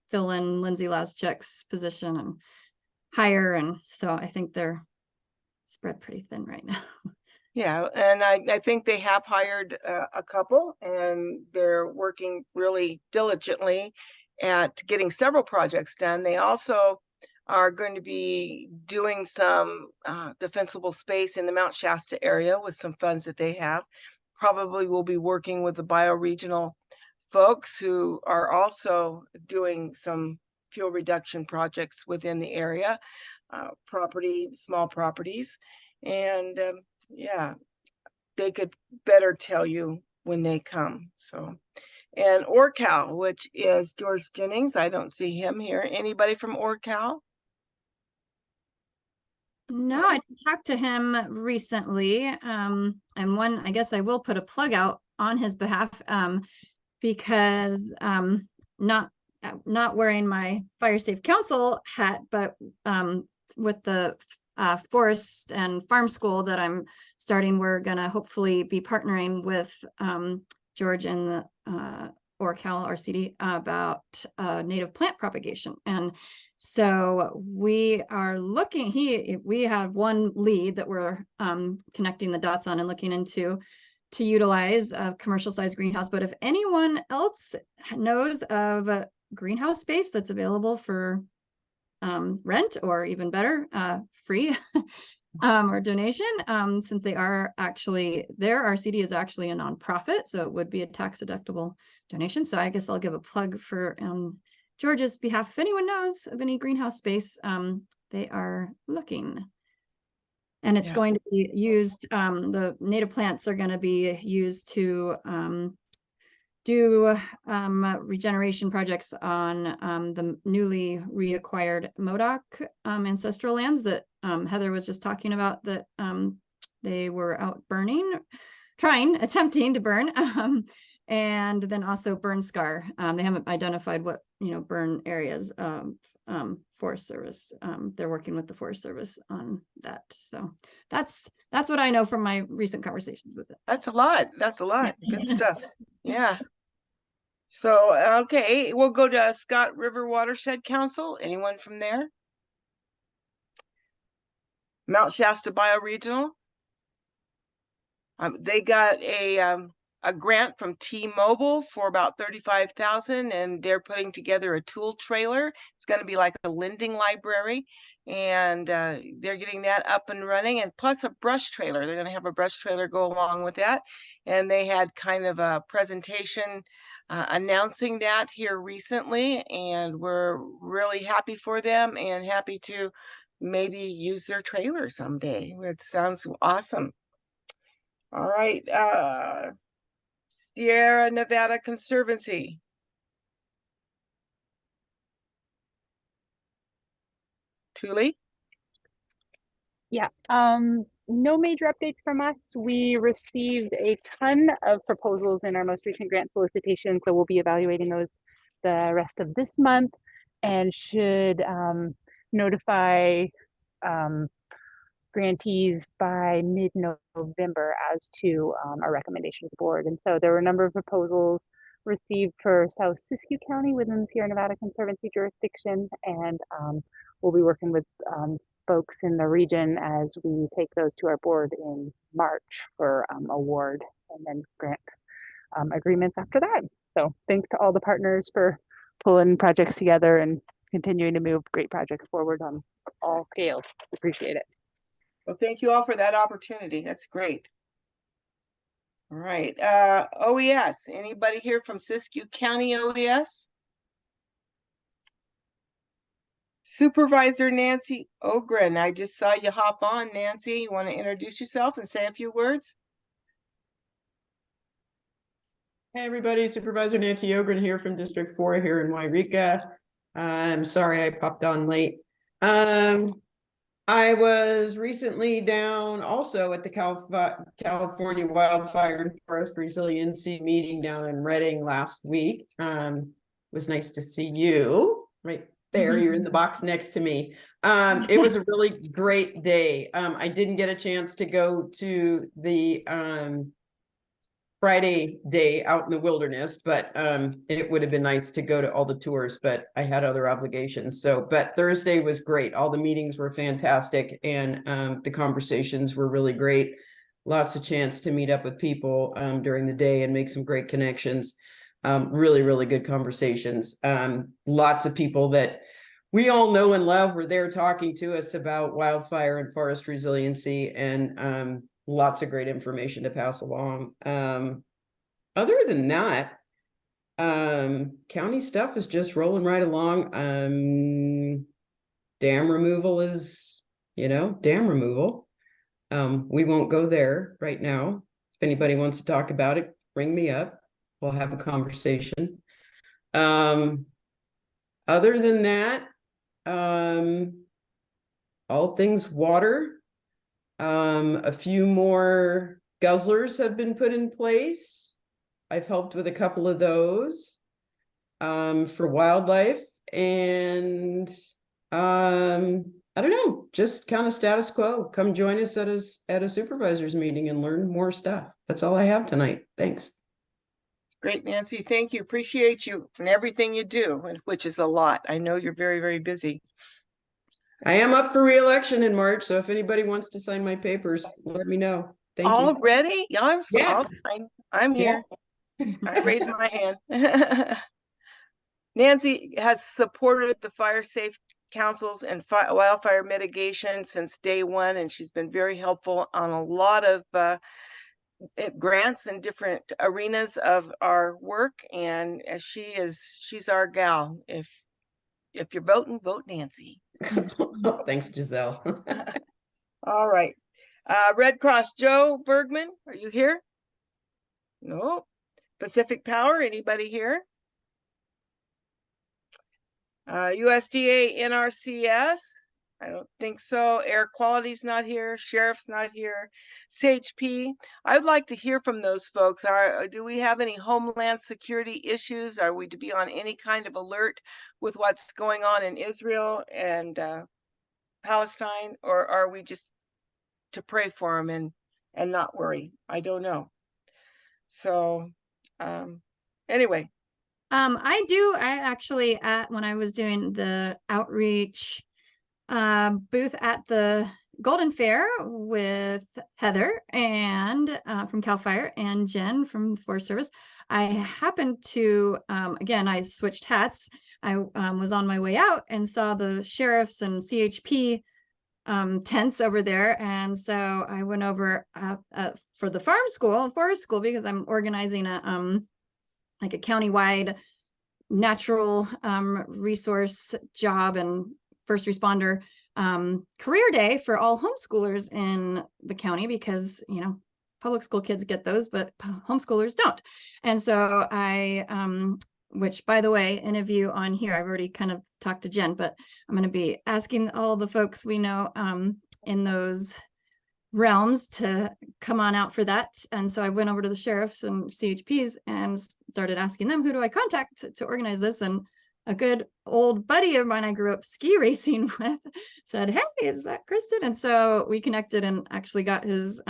Speaker 1: fill in Lindsay Laschek's position and hire, and so I think they're spread pretty thin right now.
Speaker 2: Yeah, and I think they have hired a couple, and they're working really diligently at getting several projects done. They also are going to be doing some defensible space in the Mount Shasta area with some funds that they have. Probably will be working with the bioregional folks who are also doing some fuel reduction projects within the area, small properties. And yeah, they could better tell you when they come. So, and OrCal, which is George Jennings, I don't see him here. Anybody from OrCal?
Speaker 1: No, I talked to him recently. And one, I guess I will put a plug out on his behalf, because not wearing my Fire Safe Council hat, but with the forest and farm school that I'm starting, we're gonna hopefully be partnering with George and the OrCal RCD about native plant propagation. And so we are looking, we have one lead that we're connecting the dots on and looking into to utilize a commercial size greenhouse. But if anyone else knows of a greenhouse space that's available for rent, or even better, free or donation, since they are actually, their RCD is actually a nonprofit, so it would be a tax deductible donation. So I guess I'll give a plug for George's behalf. If anyone knows of any greenhouse space, they are looking. And it's going to be used, the native plants are going to be used to do regeneration projects on the newly reacquired Modoc ancestral lands that Heather was just talking about, that they were out burning, attempting to burn, and then also burn scar. They haven't identified what, burn areas. Forest Service, they're working with the Forest Service on that. So that's what I know from my recent conversations with it.
Speaker 2: That's a lot. Good stuff. Yeah. So, okay, we'll go to Scott River Watershed Council. Anyone from there? Mount Shasta Bioregional. They got a grant from T-Mobile for about $35,000, and they're putting together a tool trailer. It's going to be like a lending library, and they're getting that up and running, and plus a brush trailer. They're going to have a brush trailer go along with that. And they had kind of a presentation announcing that here recently, and we're really happy for them and happy to maybe use their trailer someday. It sounds awesome. All right, Sierra Nevada Conservancy. Thule?
Speaker 13: Yeah, no major updates from us. We received a ton of proposals in our most recent grant solicitation, so we'll be evaluating those the rest of this month, and should notify grantees by mid-November as to our recommendation to the board. And so there were a number of proposals received for South Siskiyou County within the Sierra Nevada Conservancy jurisdiction, and we'll be working with folks in the region as we take those to our board in March for award, and then grant agreements after that. So thanks to all the partners for pulling projects together and continuing to move great projects forward on all scales. Appreciate it.
Speaker 2: Well, thank you all for that opportunity. That's great. All right, OES, anybody here from Siskiyou County OES? Supervisor Nancy Ogren, I just saw you hop on. Nancy, you want to introduce yourself and say a few words?
Speaker 14: Hey everybody, Supervisor Nancy Ogren here from District 4 here in Wairika. I'm sorry I popped on late. I was recently down also at the California Wildfire and Forest Resiliency meeting down in Reading last week. It was nice to see you right there. You're in the box next to me. It was a really great day. I didn't get a chance to go to the Friday day out in the wilderness, but it would have been nice to go to all the tours, but I had other obligations. So, but Thursday was great. All the meetings were fantastic, and the conversations were really great. Lots of chance to meet up with people during the day and make some great connections. Really, really good conversations. Lots of people that we all know and love were there talking to us about wildfire and forest resiliency, and lots of great information to pass along. Other than that, county stuff is just rolling right along. Dam removal is, dam removal. We won't go there right now. If anybody wants to talk about it, bring me up. We'll have a conversation. Other than that, all things water. A few more guzzlers have been put in place. I've helped with a couple of those for wildlife, and I don't know, just kind of status quo. Come join us at a supervisor's meeting and learn more stuff. That's all I have tonight. Thanks.
Speaker 2: Great, Nancy. Thank you. Appreciate you and everything you do, which is a lot. I know you're very, very busy.
Speaker 14: I am up for re-election in March, so if anybody wants to sign my papers, let me know. Thank you.
Speaker 2: Already? Yeah,
Speaker 14: Yeah.
Speaker 2: I'm here. Yeah. I raised my hand. Nancy has supported the fire safe councils and wildfire mitigation since day one, and she's been very helpful on a lot of grants in different arenas of our work. And she's our gal. If you're voting, vote Nancy.
Speaker 14: Thanks, Giselle.
Speaker 2: All right. Red Cross, Joe Bergman, are you here? No. Pacific Power, anybody here? USDA NRCS, I don't think so. Air Quality's not here. Sheriff's not here. CHP, I'd like to hear from those folks. Do we have any homeland security issues? Are we to be on any kind of alert with what's going on in Israel and Palestine, or are we just to pray for them and not worry? I don't know. So anyway.
Speaker 1: I actually, when I was doing the outreach booth at the Golden Fair with Heather and from CAL FIRE and Jen from Forest Service, I happened to, again, I switched hats. I was on my way out and saw the sheriffs and CHP tents over there. And so I went over for the forest school, because I'm organizing a like a countywide natural resource job and first responder career day for all homeschoolers in the county, because public school kids get those, but homeschoolers don't. And so I which, by the way, interview on here, I've already kind of talked to Jen, but I'm going to be asking all the folks we know in those realms to come on out for that. And so I went over to the sheriffs and CHPs and started asking them, who do I contact to organize this? And a good old buddy of mine I grew up ski racing with said, hey, is that Kristen? And so we connected and actually got his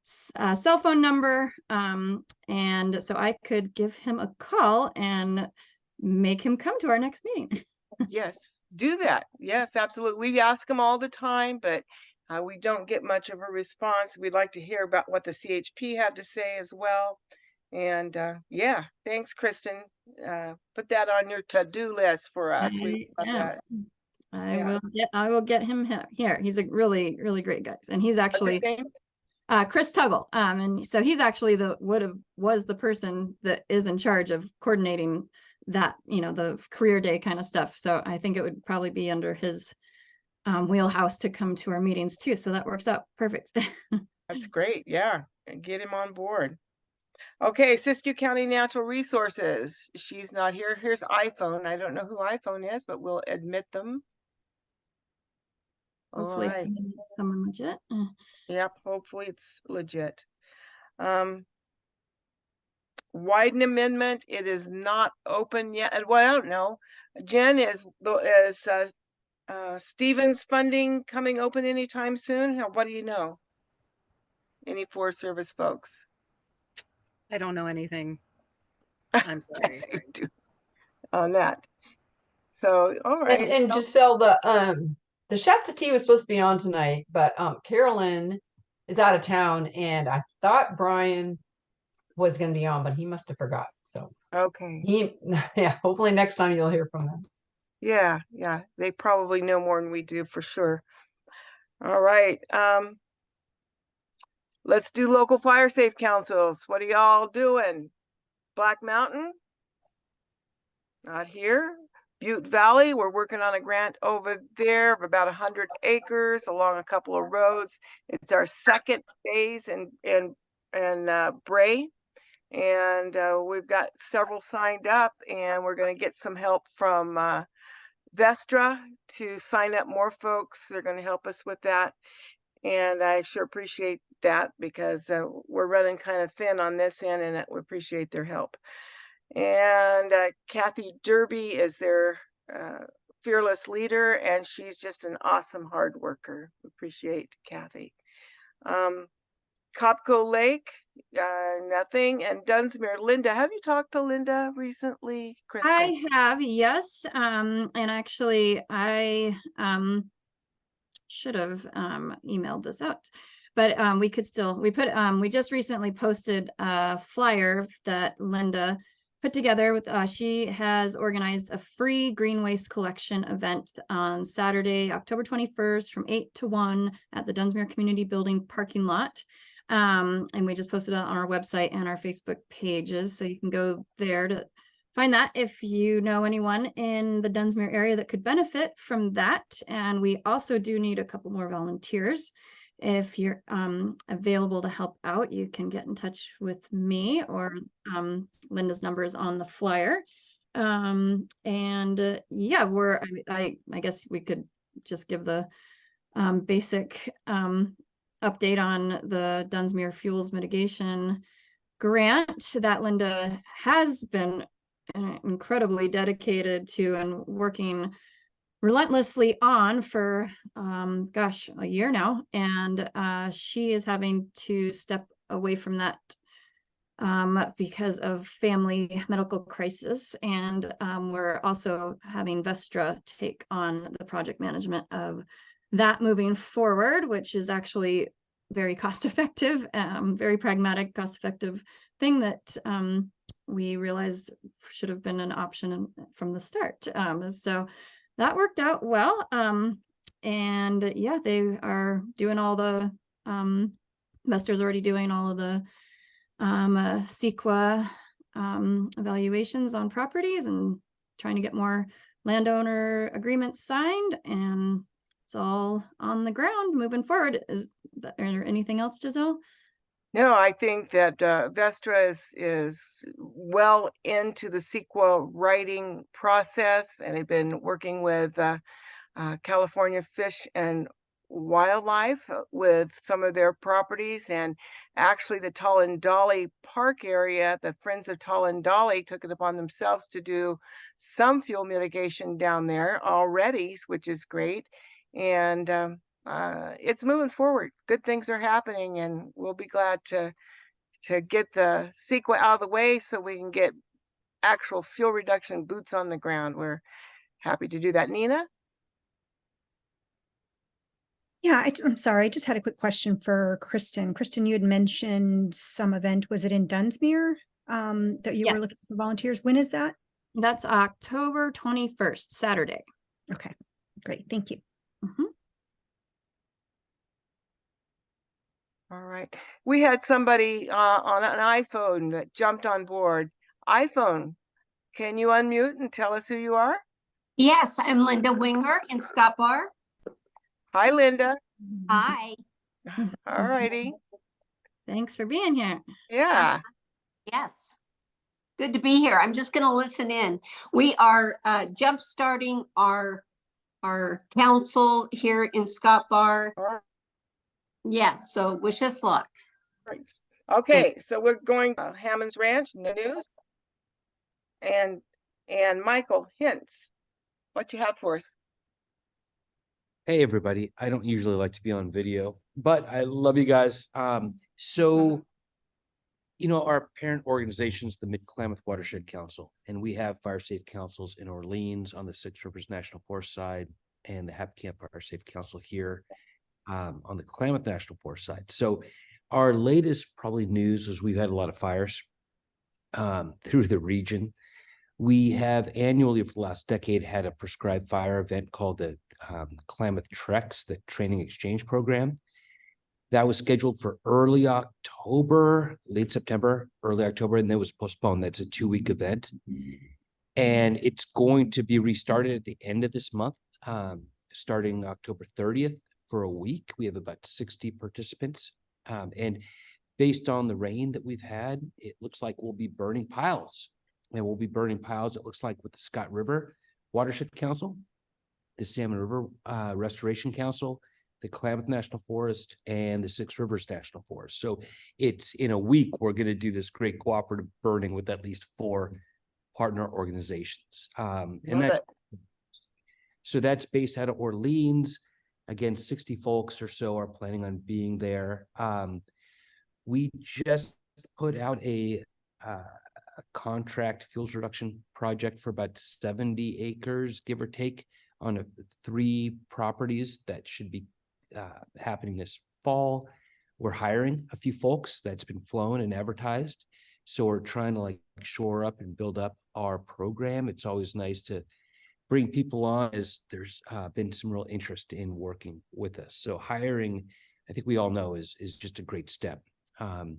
Speaker 1: cell phone number. And so I could give him a call and make him come to our next meeting.
Speaker 2: Yes, do that. Yes, absolutely. We ask them all the time, but we don't get much of a response. We'd like to hear about what the CHP have to say as well. And yeah, thanks, Kristen. Put that on your to-do list for us. We love that.
Speaker 1: I will get him here. He's a really, really great guy. And he's actually Chris Tuggle. And so he's actually was the person that is in charge of coordinating that, the career day kind of stuff. So I think it would probably be under his wheelhouse to come to our meetings too. So that works out perfect.
Speaker 2: That's great. Yeah. And get him on board. Okay, Siskiyou County Natural Resources. She's not here. Here's iPhone. I don't know who iPhone is, but we'll admit them.
Speaker 1: Hopefully
Speaker 2: All right.
Speaker 1: someone legit.
Speaker 2: Yep, hopefully it's legit. Wyden amendment, it is not open yet. Well, I don't know. Jen, is Stevens funding coming open anytime soon? What do you know? Any Forest Service folks?
Speaker 10: I don't know anything. I'm sorry.
Speaker 2: Yes, you do on that. So, all right.
Speaker 11: And Giselle, the Shasta tea was supposed to be on tonight, but Carolyn is out of town, and I thought Brian was going to be on, but he must have forgot. So
Speaker 2: okay,
Speaker 11: yeah, hopefully next time you'll hear from them.
Speaker 2: Yeah, they probably know more than we do for sure. All right, let's do local fire safe councils. What are y'all doing? Black Mountain? Not here. Butte Valley, we're working on a grant over there of about 100 acres along a couple of roads. It's our second phase in Bray, and we've got several signed up, and we're going to get some help from Vestra to sign up more folks. They're going to help us with that, and I sure appreciate that because we're running kind of thin on this end, and we appreciate their help. And Kathy Derby is their fearless leader, and she's just an awesome hard worker. Appreciate Kathy. Copco Lake, nothing. And Dunsmuir, Linda, have you talked to Linda recently? Kristen?
Speaker 1: I have, yes. And actually I should have emailed this out. But we just recently posted a flyer that Linda put together with she has organized a free green waste collection event on Saturday, October 21st from 8 to 1 at the Dunsmuir Community Building parking lot. And we just posted it on our website and our Facebook pages, so you can go there to find that if you know anyone in the Dunsmuir area that could benefit from that. And we also do need a couple more volunteers. If you're available to help out, you can get in touch with me, or Linda's number is on the flyer. Yeah, I guess we could just give the basic update on the Dunsmuir Fuels Mitigation Grant that Linda has been incredibly dedicated to and working relentlessly on for a year now, and she is having to step away from that because of family medical crisis, and we're also having Vestra take on the project management of that moving forward, which is actually very cost effective, very pragmatic, cost effective thing that we realized should have been an option from the start. So that worked out well. And yeah, they are doing all the, Vestra's already doing all of the CEQA evaluations on properties and trying to get more landowner agreements signed, and it's all on the ground moving forward. Is there anything else, Giselle?
Speaker 2: No, I think that Vestra is well into the CEQA writing process, and they've been working with California Fish and Wildlife with some of their properties. And actually the Tollendolly Park area, the Friends of Tollendolly took it upon themselves to do some fuel mitigation down there already, which is great. And it's moving forward. Good things are happening, and we'll be glad to get the CEQA out of the way so we can get actual fuel reduction boots on the ground. We're happy to do that. Nina?
Speaker 5: Yeah, I'm sorry. I just had a quick question for Kristen. Kristen, you had mentioned some event. Was it in Dunsmuir that you were looking for volunteers? When is that?
Speaker 1: That's October 21st, Saturday.
Speaker 5: Okay, great. Thank you.
Speaker 2: All right. We had somebody on an iPhone that jumped on board. iPhone, can you unmute and tell us who you are?
Speaker 15: Yes, I'm Linda Winger in Scott Bar.
Speaker 2: Hi, Linda.
Speaker 15: Hi.
Speaker 2: All righty.
Speaker 1: Thanks for being here.
Speaker 2: Yeah.
Speaker 15: Yes. Good to be here. I'm just going to listen in. We are jump starting our council here in Scott Bar. Yes, so wish us luck.
Speaker 2: Right. Okay, so we're going to Hammond's Ranch in the news. And Michael Hintz, what you have for us?
Speaker 9: Hey, everybody. I don't usually like to be on video, but I love you guys. Our parent organization is the Mid-Klamath Watershed Council, and we have fire safe councils in Orleans on the Six Rivers National Forest side and the Happy Camp Fire Safe Council here on the Klamath National Forest side. So our latest probably news is we've had a lot of fires through the region. We have annually for the last decade had a prescribed fire event called the Klamath Treks, the Training Exchange Program. That was scheduled for early October, late September, early October, and then was postponed. That's a 2-week event. And it's going to be restarted at the end of this month, starting October 30th for a week. We have about 60 participants. And based on the rain that we've had, it looks like we'll be burning piles. And we'll be burning piles, it looks like, with the Scott River Watershed Council, the Salmon River Restoration Council, the Klamath National Forest, and the Six Rivers National Forest. So it's in a week, we're going to do this great cooperative burning with at least 4 partner organizations. So that's based out of Orleans. Again, 60 folks or so are planning on being there. We just put out a contract fuels reduction project for about 70 acres, give or take, on 3 properties that should be happening this fall. We're hiring a few folks that's been flown and advertised. So we're trying to shore up and build up our program. It's always nice to bring people on as there's been some real interest in working with us. So hiring, I think we all know is just a great step. And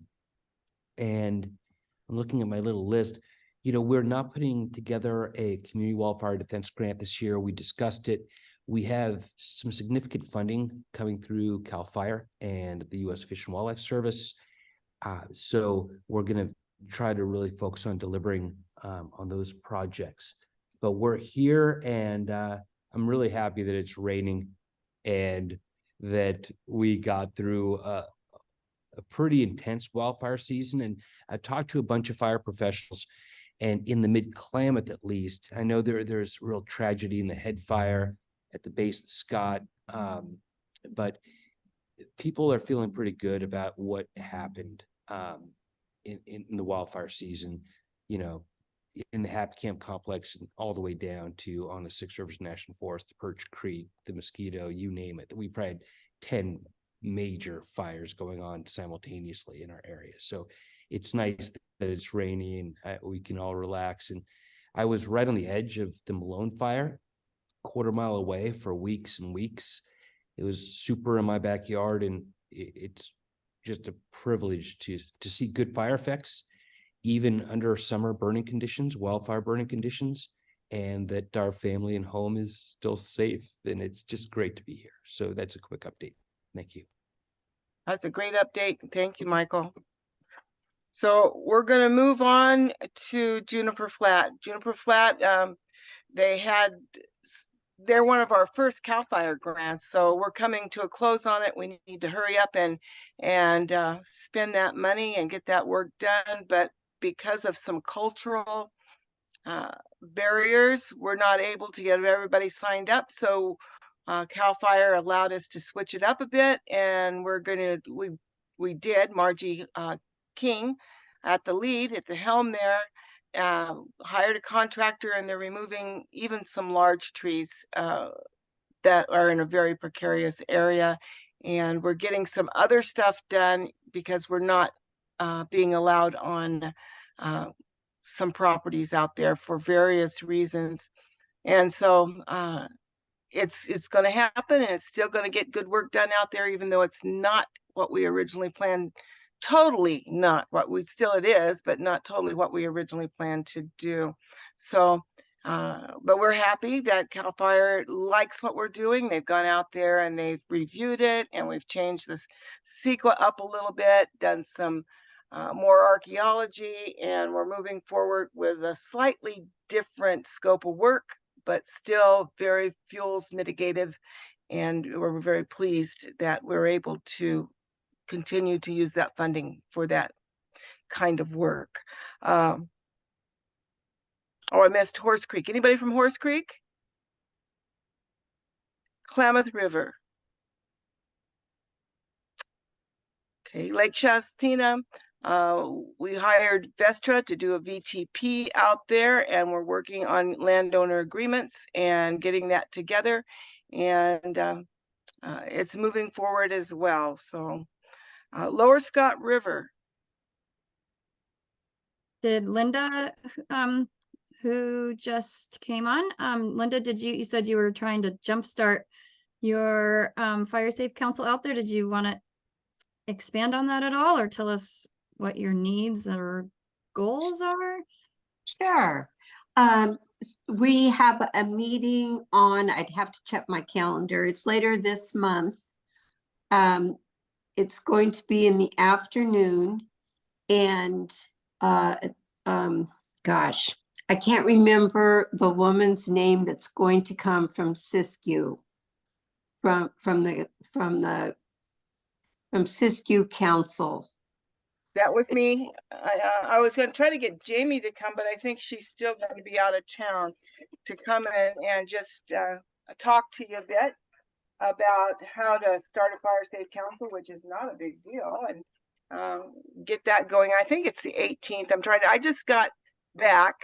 Speaker 9: I'm looking at my little list. We're not putting together a community wildfire defense grant this year. We discussed it. We have some significant funding coming through CAL FIRE and the U.S. Fish and Wildlife Service. So we're going to try to really focus on delivering on those projects. But we're here, and I'm really happy that it's raining and that we got through a pretty intense wildfire season. And I've talked to a bunch of fire professionals, and in the Mid-Klamath, at least, I know there's real tragedy in the head fire at the base of the Scott, but people are feeling pretty good about what happened in the wildfire season, in the Happy Camp complex and all the way down to on the Six Rivers National Forest, the Perch Creek, the Mosquito, you name it. We probably had 10 major fires going on simultaneously in our area. So it's nice that it's rainy and we can all relax. And I was right on the edge of the Malone fire, quarter-mile away for weeks and weeks. It was super in my backyard, and it's just a privilege to see good fire effects, even under summer burning conditions, wildfire burning conditions, and that our family and home is still safe. And it's just great to be here. So that's a quick update. Thank you.
Speaker 2: That's a great update. Thank you, Michael. So we're going to move on to Juniper Flat. Juniper Flat, they're one of our first CAL FIRE grants, so we're coming to a close on it. We need to hurry up and spend that money and get that work done. But because of some cultural barriers, we're not able to get everybody signed up. So CAL FIRE allowed us to switch it up a bit, and we did. Margie King at the helm there, hired a contractor, and they're removing even some large trees that are in a very precarious area. And we're getting some other stuff done because we're not being allowed on some properties out there for various reasons. And so it's going to happen, and it's still going to get good work done out there, even though it's not what we originally planned. Totally not what it is, but not totally what we originally planned to do. So, but we're happy that CAL FIRE likes what we're doing. They've gone out there and they've reviewed it, and we've changed this CEQA up a little bit, done some more archaeology, and we're moving forward with a slightly different scope of work, but still very fuels mitigative. And we're very pleased that we're able to continue to use that funding for that kind of work. Oh, I missed Horse Creek. Anybody from Horse Creek? Klamath River. Okay, Lake Shastina. We hired Vestra to do a VTP out there, and we're working on landowner agreements and getting that together. And it's moving forward as well. So Lower Scott River.
Speaker 1: Did Linda, who just came on, Linda, you said you were trying to jumpstart your Fire Safe Council out there. Did you want to expand on that at all, or tell us what your needs or goals are?
Speaker 15: Sure. We have a meeting on, I'd have to check my calendar. It's later this month. It's going to be in the afternoon, and gosh, I can't remember the woman's name that's going to come from Siskiyou, from Siskiyou Council.
Speaker 2: That was me. I was going to try to get Jamie to come, but I think she's still going to be out of town, to come in and just talk to you a bit about how to start a Fire Safe Council, which is not a big deal, and get that going. I think it's the 18th. I just got back,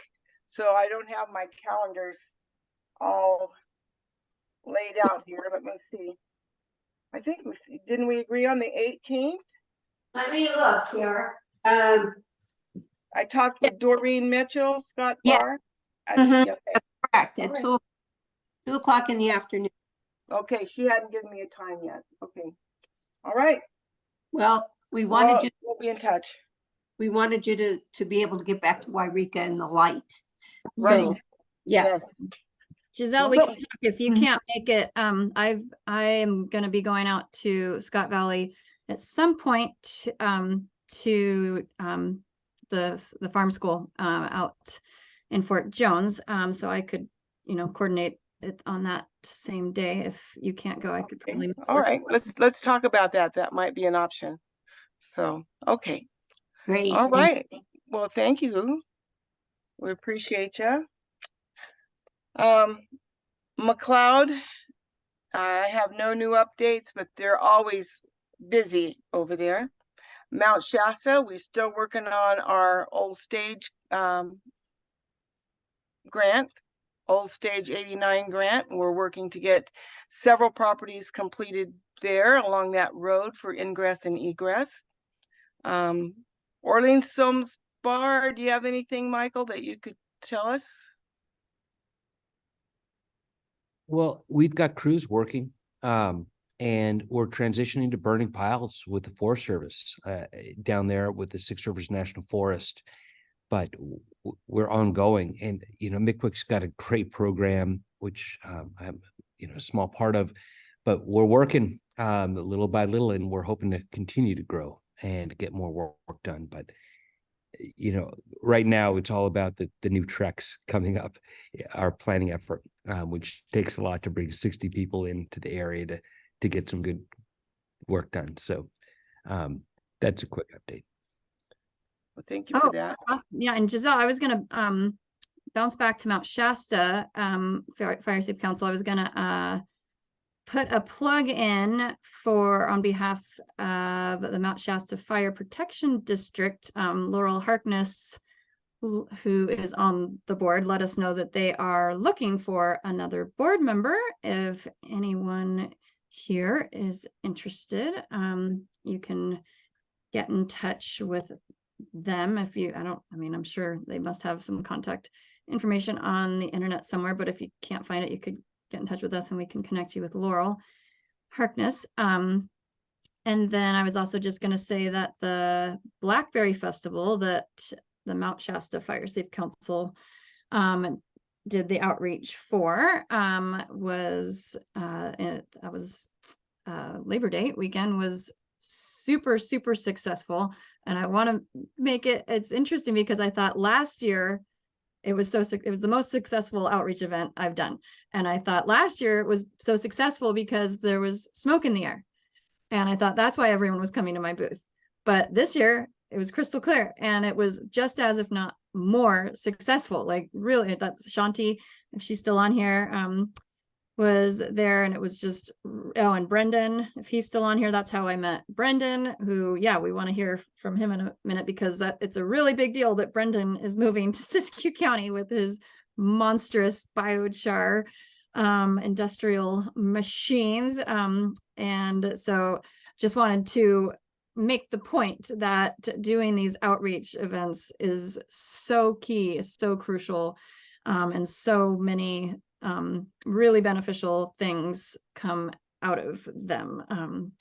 Speaker 2: so I don't have my calendars all laid out here. Let me see. I think didn't we agree on the 18th?
Speaker 15: Let me look here.
Speaker 2: I talked with Doreen Mitchell, Scott Barr.
Speaker 15: Correct, at 2 o'clock in the afternoon.
Speaker 2: Okay, she hadn't given me a time yet. Okay. All right.
Speaker 15: Well, we'll
Speaker 2: be in touch.
Speaker 15: We wanted you to be able to get back to Wairika in the light.
Speaker 2: Right.
Speaker 15: So, yes.
Speaker 1: Giselle, we can talk if you can't make it. I am going to be going out to Scott Valley at some point to the farm school out in Fort Jones. So I could, coordinate it on that same day. If you can't go, I could probably.
Speaker 2: All right, let's talk about that. That might be an option. So, okay.
Speaker 15: Great.
Speaker 2: All right. Well, thank you. We appreciate you. McLeod, I have no new updates, but they're always busy over there. Mount Shasta, we're still working on our Old Stage grant, Old Stage 89 grant. We're working to get several properties completed there along that road for ingress and egress. Orleans Soames Bar, do you have anything, Michael, that you could tell us?
Speaker 9: Well, we've got crews working, and we're transitioning to burning piles with the Forest Service down there with the Six Rivers National Forest. But we're ongoing, and MCWIC's got a great program, which I'm a small part of, but we're working little by little, and we're hoping to continue to grow and get more work done. But right now it's all about the new treks coming up, our planning effort, which takes a lot to bring 60 people into the area to get some good work done. So that's a quick update.
Speaker 2: Well, thank you for that.
Speaker 1: Yeah, and Giselle, I was gonna bounce back to Mount Shasta Fire Safe Council. I was gonna put a plug in on behalf of the Mount Shasta Fire Protection District. Laurel Harkness, who is on the board, let us know that they are looking for another board member. If anyone here is interested, you can get in touch with them. I'm sure they must have some contact information on the internet somewhere, but if you can't find it, you could get in touch with us and we can connect you with Laurel Harkness. And then I was also just going to say that the Blackberry Festival that the Mount Shasta Fire Safe Council did the outreach for was Labor Day weekend was super successful. And I want to make it's interesting because I thought last year it was the most successful outreach event I've done. And I thought last year it was so successful because there was smoke in the air. And I thought that's why everyone was coming to my booth. But this year it was crystal clear and it was just as, if not more successful. Like really, that's Shanti, if she's still on here, was there, and it was just, oh, and Brendan, if he's still on here, that's how I met Brendan, who, yeah, we want to hear from him in a minute because it's a really big deal that Brendan is moving to Siskiyou County with his monstrous biochar industrial machines. And so just wanted to make the point that doing these outreach events is so key, so crucial, and so many really beneficial things come out of them.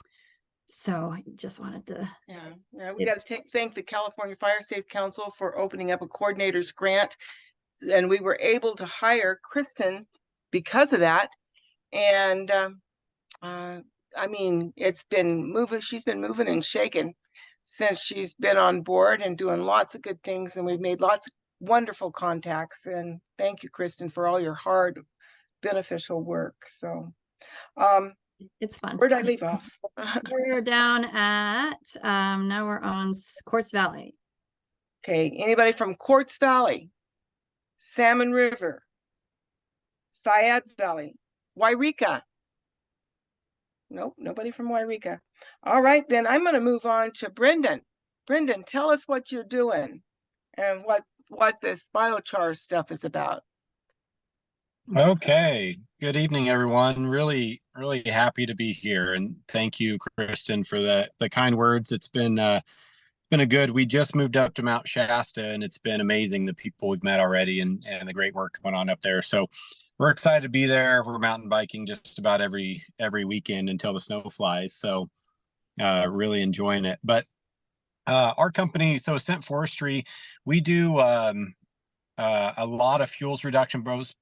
Speaker 1: So I just wanted to.
Speaker 2: Yeah, we got to thank the California Fire Safe Council for opening up a coordinator's grant. And we were able to hire Kristen because of that. And I mean, she's been moving and shaking since she's been on board and doing lots of good things. And we've made lots of wonderful contacts. And thank you, Kristen, for all your hard, beneficial work. So
Speaker 1: it's fun.
Speaker 2: Where'd I leave off?
Speaker 1: We're down at now we're on Quartz Valley.
Speaker 2: Okay, anybody from Quartz Valley, Salmon River, Syed Valley, Wairika? Nope, nobody from Wairika. All right, then I'm going to move on to Brendan. Brendan, tell us what you're doing and what this biochar stuff is about.
Speaker 16: Okay, good evening, everyone. Really happy to be here, and thank you, Kristen, for the kind words. It's been a good. We just moved up to Mount Shasta, and it's been amazing, the people we've met already, and the great work going on up there. So we're excited to be there. We're mountain biking just about every weekend until the snow flies. So really enjoying it. But our company, so Ascent Forestry, we do a lot of fuels reduction, both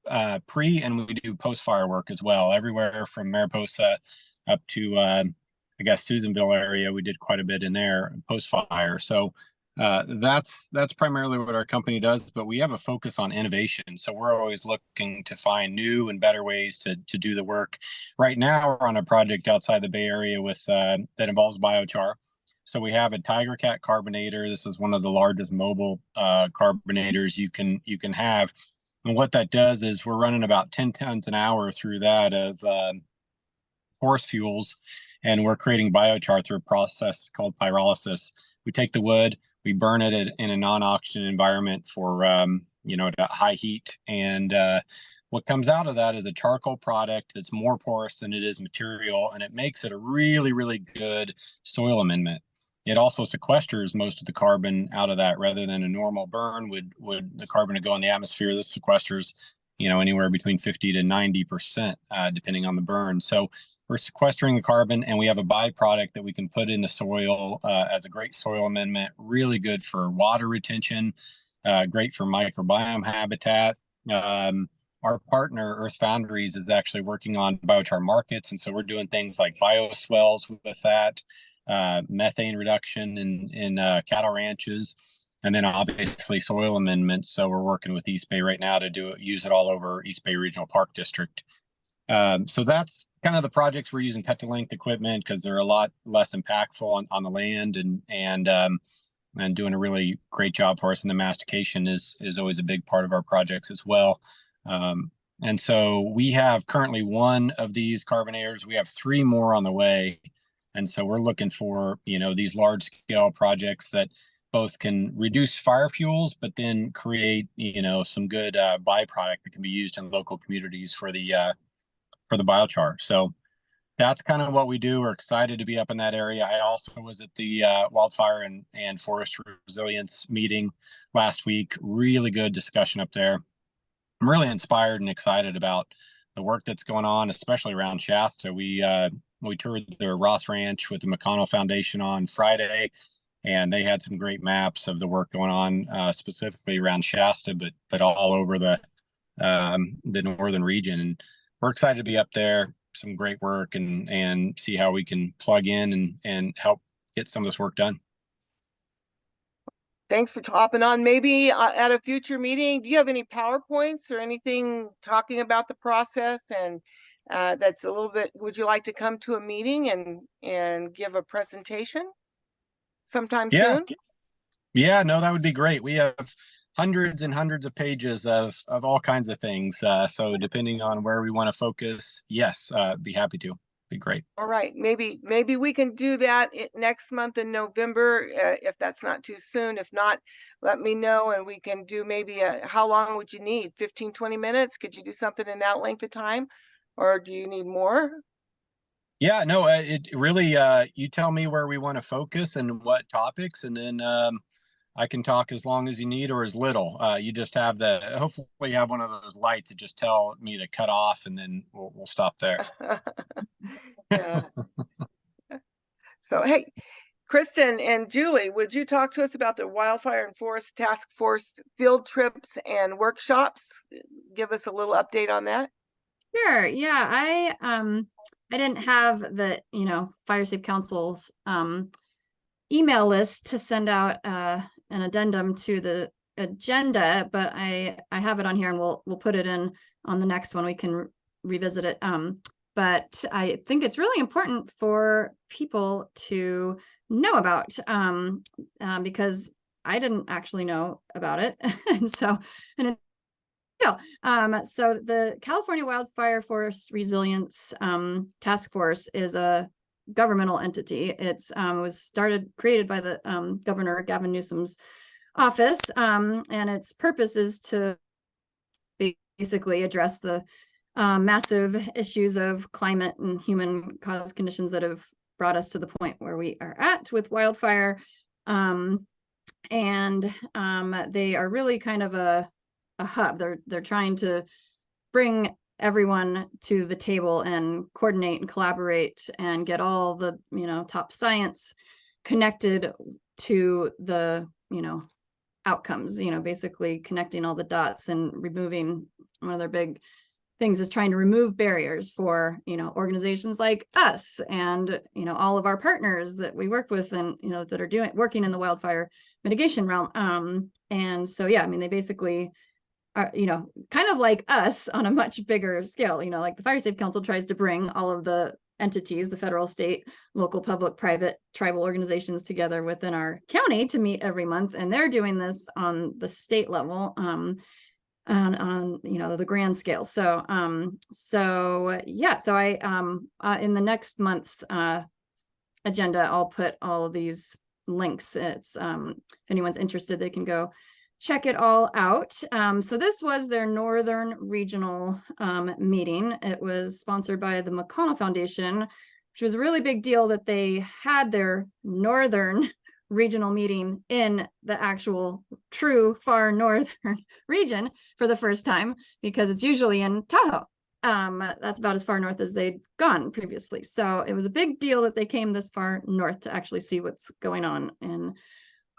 Speaker 16: pre and we do post fire work as well. Everywhere from Mariposa up to I guess Susanville area, we did quite a bit in there post fire. So that's primarily what our company does. But we have a focus on innovation, so we're always looking to find new and better ways to do the work. Right now, we're on a project outside the Bay Area with that involves biochar. So we have a Tiger Cat carbonator. This is one of the largest mobile carbonators you can have. And what that does is we're running about 10 tons an hour through that of forest fuels, and we're creating biochar through a process called pyrolysis. We take the wood, we burn it in a non-oxygen environment for at high heat, and what comes out of that is a charcoal product that's more porous than it is material, and it makes it a really good soil amendment. It also sequesters most of the carbon out of that, rather than a normal burn would the carbon to go in the atmosphere. This sequesters, anywhere between 50 to 90%, depending on the burn. So we're sequestering the carbon, and we have a byproduct that we can put in the soil as a great soil amendment. Really good for water retention, great for microbiome habitat. Our partner, Earth Foundries, is actually working on biochar markets, and so we're doing things like bioswells with that, methane reduction in cattle ranches, and then obviously soil amendments. So we're working with East Bay right now to use it all over East Bay Regional Park District. So that's kind of the projects we're using cut-to-length equipment because they're a lot less impactful on the land, and doing a really great job for us. And the mastication is always a big part of our projects as well. And so we have currently one of these carbonators. We have 3 more on the way. And so we're looking for, these large scale projects that both can reduce fire fuels, but then create, some good byproduct that can be used in local communities for the biochar. So that's kind of what we do. We're excited to be up in that area. I also was at the wildfire and forest resilience meeting last week. Really good discussion up there. I'm really inspired and excited about work that's going on, especially around Shasta. We toured the Ross Ranch with the McConnell Foundation on Friday, and they had some great maps of the work going on, specifically around Shasta, but all over the northern region. And we're excited to be up there. Some great work, and see how we can plug in and help get some of this work done.
Speaker 2: Thanks for hopping on. Maybe at a future meeting, do you have any PowerPoints or anything talking about the process? And that's a little bit, would you like to come to a meeting and give a presentation sometime soon?
Speaker 16: Yeah, no, that would be great. We have hundreds and hundreds of pages of all kinds of things. So depending on where we want to focus, yes, be happy to. Be great.
Speaker 2: All right, maybe we can do that next month in November, if that's not too soon. If not, let me know and we can do maybe how long would you need? 15-20 minutes? Could you do something in that length of time, or do you need more?
Speaker 16: Yeah, no, it really, you tell me where we want to focus and what topics, and then I can talk as long as you need or as little. You just have hopefully you have one of those lights that just tell me to cut off, and then we'll stop there.
Speaker 2: Yeah. So, hey, Kristen and Julie, would you talk to us about the Wildfire and Forest Task Force field trips and workshops? Give us a little update on that.
Speaker 1: Sure. Yeah, I didn't have the, Fire Safe Council's email list to send out an addendum to the agenda, but I have it on here, and we'll put it in on the next one. We can revisit it. But I think it's really important for people to know about, because I didn't actually know about it. So the California Wildfire Forest Resilience Task Force is a governmental entity. It's was created by the Governor Gavin Newsom's office, and its purpose is to basically address the massive issues of climate and human caused conditions that have brought us to the point where we are at with wildfire. And they are really kind of a hub. They're trying to bring everyone to the table and coordinate and collaborate and get all the, top science connected to the, outcomes, basically connecting all the dots and removing. One of their big things is trying to remove barriers for, organizations like us and, all of our partners that we work with and, that are working in the wildfire mitigation realm. And so, yeah, they basically are, kind of like us on a much bigger scale, like the Fire Safe Council tries to bring all of the entities, the federal, state, local, public, private, tribal organizations together within our county to meet every month. And they're doing this on the state level, on the grand scale. So I in the next month's agenda, I'll put all of these links. It's if anyone's interested, they can go check it all out. So this was their Northern Regional meeting. It was sponsored by the McConnell Foundation, which was a really big deal that they had their Northern Regional meeting in the actual true far northern region for the first time, because it's usually in Tahoe. That's about as far north as they'd gone previously. So it was a big deal that they came this far north to actually see what's going on in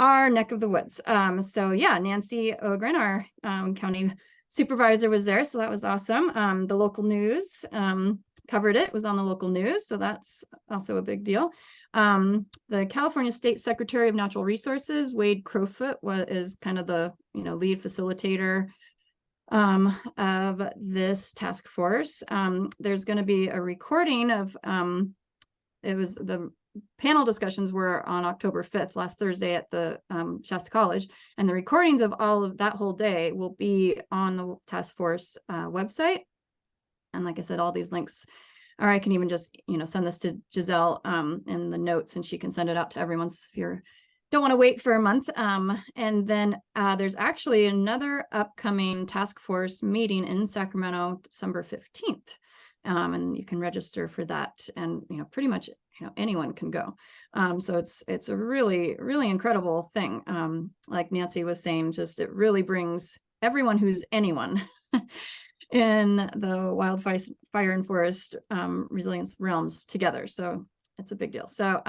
Speaker 1: our neck of the woods. So yeah, Nancy Ogren, our county supervisor, was there. So that was awesome. The local news covered it, was on the local news. So that's also a big deal. The California State Secretary of Natural Resources, Wade Crowfoot, is kind of the lead facilitator of this task force. There's going to be a recording of it was the panel discussions were on October 5th, last Thursday at the Shasta College, and the recordings of all of that whole day will be on the task force website. And like I said, all these links, or I can even just, send this to Giselle in the notes, and she can send it out to everyone if you don't want to wait for a month. And then there's actually another upcoming task force meeting in Sacramento, December 15th. And you can register for that, and pretty much anyone can go. So it's a really, really incredible thing. Like Nancy was saying, just it really brings everyone who's anyone in the wildfire fire and forest resilience realms together. So it's a big deal. So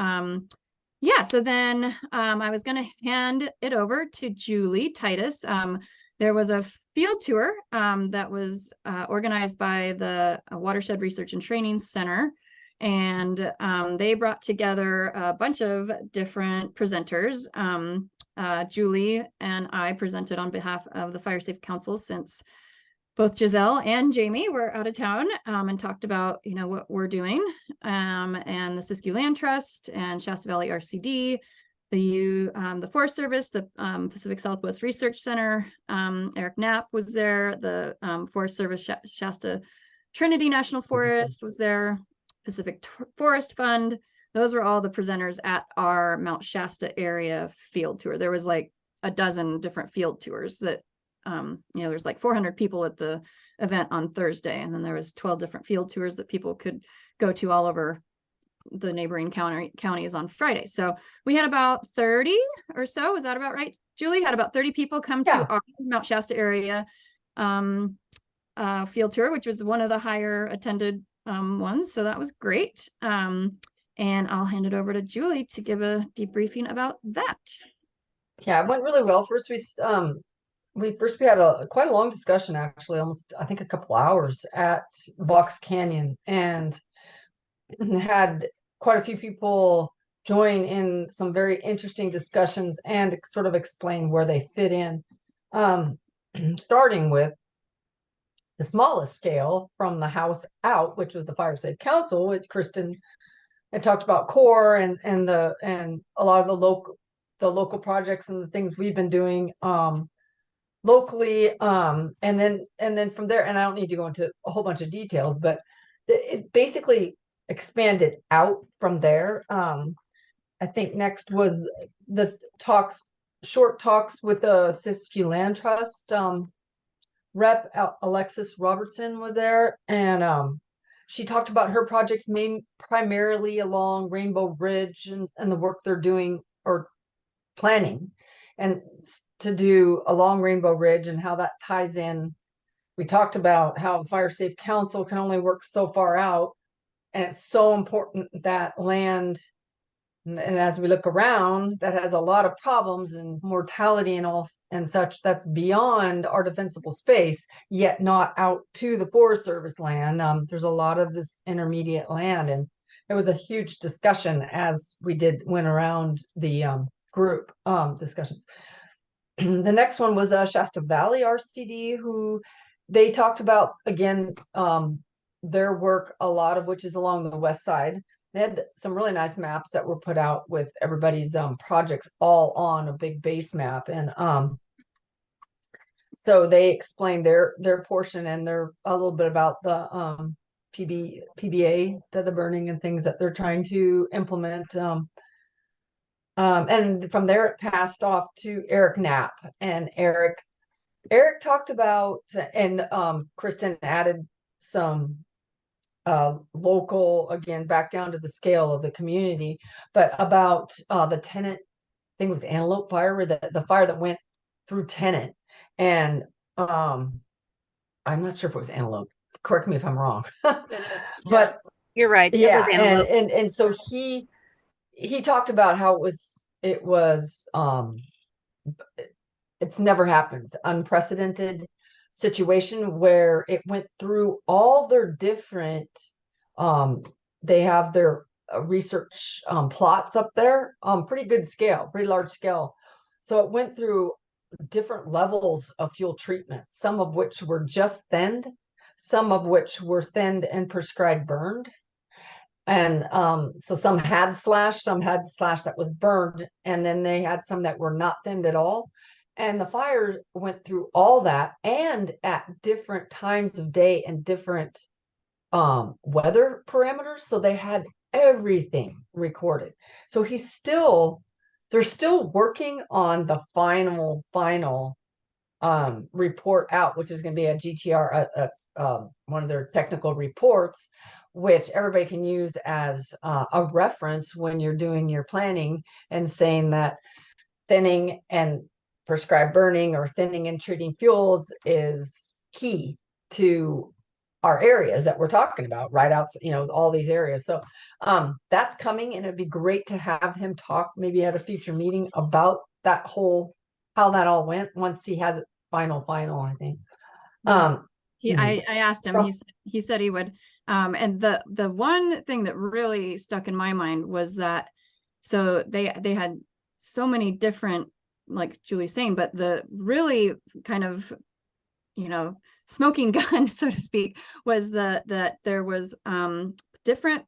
Speaker 1: yeah, so then I was going to hand it over to Julie Titus. There was a field tour that was organized by the Watershed Research and Training Center. And they brought together a bunch of different presenters. Julie and I presented on behalf of the Fire Safe Council, since both Giselle and Jamie were out of town, and talked about, you know, what we're doing, and the Siskiyou Land Trust and Shasta Valley RCD, the Forest Service, the Pacific Southwest Research Center. Eric Knapp was there. The Forest Service Shasta Trinity National Forest was there. Pacific Forest Fund. Those were all the presenters at our Mount Shasta area field tour. There was like a dozen different field tours that, you know, there's like 400 people at the event on Thursday. And then there was 12 different field tours that people could go to all over the neighboring counties on Friday. So we had about 30 or so. Was that about right? Julie, had about 30 people come to our Mount Shasta area field tour, which was one of the higher attended ones. So that was great. And I'll hand it over to Julie to give a debriefing about that.
Speaker 11: Yeah, it went really well. First, we had quite a long discussion, actually, almost, I think, a couple hours at Box Canyon, and had quite a few people join in some very interesting discussions and sort of explain where they fit in. Starting with the smallest scale, from the house out, which was the Fire Safe Council, which Kristen had talked about core and a lot of the local projects and the things we've been doing locally, and then from there, and I don't need to go into a whole bunch of details, but it basically expanded out from there. I think next was the short talks with the Siskiyou Land Trust. Rep Alexis Robertson was there, and she talked about her project primarily along Rainbow Ridge and the work they're doing or planning and to do along Rainbow Ridge and how that ties in. We talked about how the Fire Safe Council can only work so far out, and it's so important that land, and as we look around, that has a lot of problems and mortality and all and such, that's beyond our defensible space, yet not out to the Forest Service land. There's a lot of this intermediate land, and it was a huge discussion as we went around the group discussions. The next one was Shasta Valley RCD, who they talked about, again, their work, a lot of which is along the west side. They had some really nice maps that were put out with everybody's projects all on a big base map. And so they explained their portion and a little bit about the PBA, the burning and things that they're trying to implement. And from there, it passed off to Eric Knapp. And Eric talked about, and Kristen added some local, again, back down to the scale of the community, but about the Tennant, I think it was Antelope Fire, where the fire that went through Tennant. And I'm not sure if it was Antelope. Correct me if I'm wrong. But
Speaker 10: you're right.
Speaker 11: Yeah,
Speaker 10: It was Antelope.
Speaker 11: and so he talked about how it was it's never happens, unprecedented situation where it went through all their different they have their research plots up there, pretty good scale, pretty large scale. So it went through different levels of fuel treatment, some of which were just thinned, some of which were thinned and prescribed burned. And so some had slash that was burned, and then they had some that were not thinned at all. And the fires went through all that, and at different times of day and different weather parameters. So they had everything recorded. So they're still working on the final report out, which is going to be a GTR, one of their technical reports, which everybody can use as a reference when you're doing your planning and saying that thinning and prescribed burning or thinning and treating fuels is key to our areas that we're talking about, right outside, all these areas. So that's coming, and it'd be great to have him talk maybe at a future meeting about that whole, how that all went once he has it final, I think.
Speaker 1: I asked him, he said he would. And the one thing that really stuck in my mind was that, so they had so many different, like Julie's saying, but the really kind of, smoking gun, so to speak, was that there was different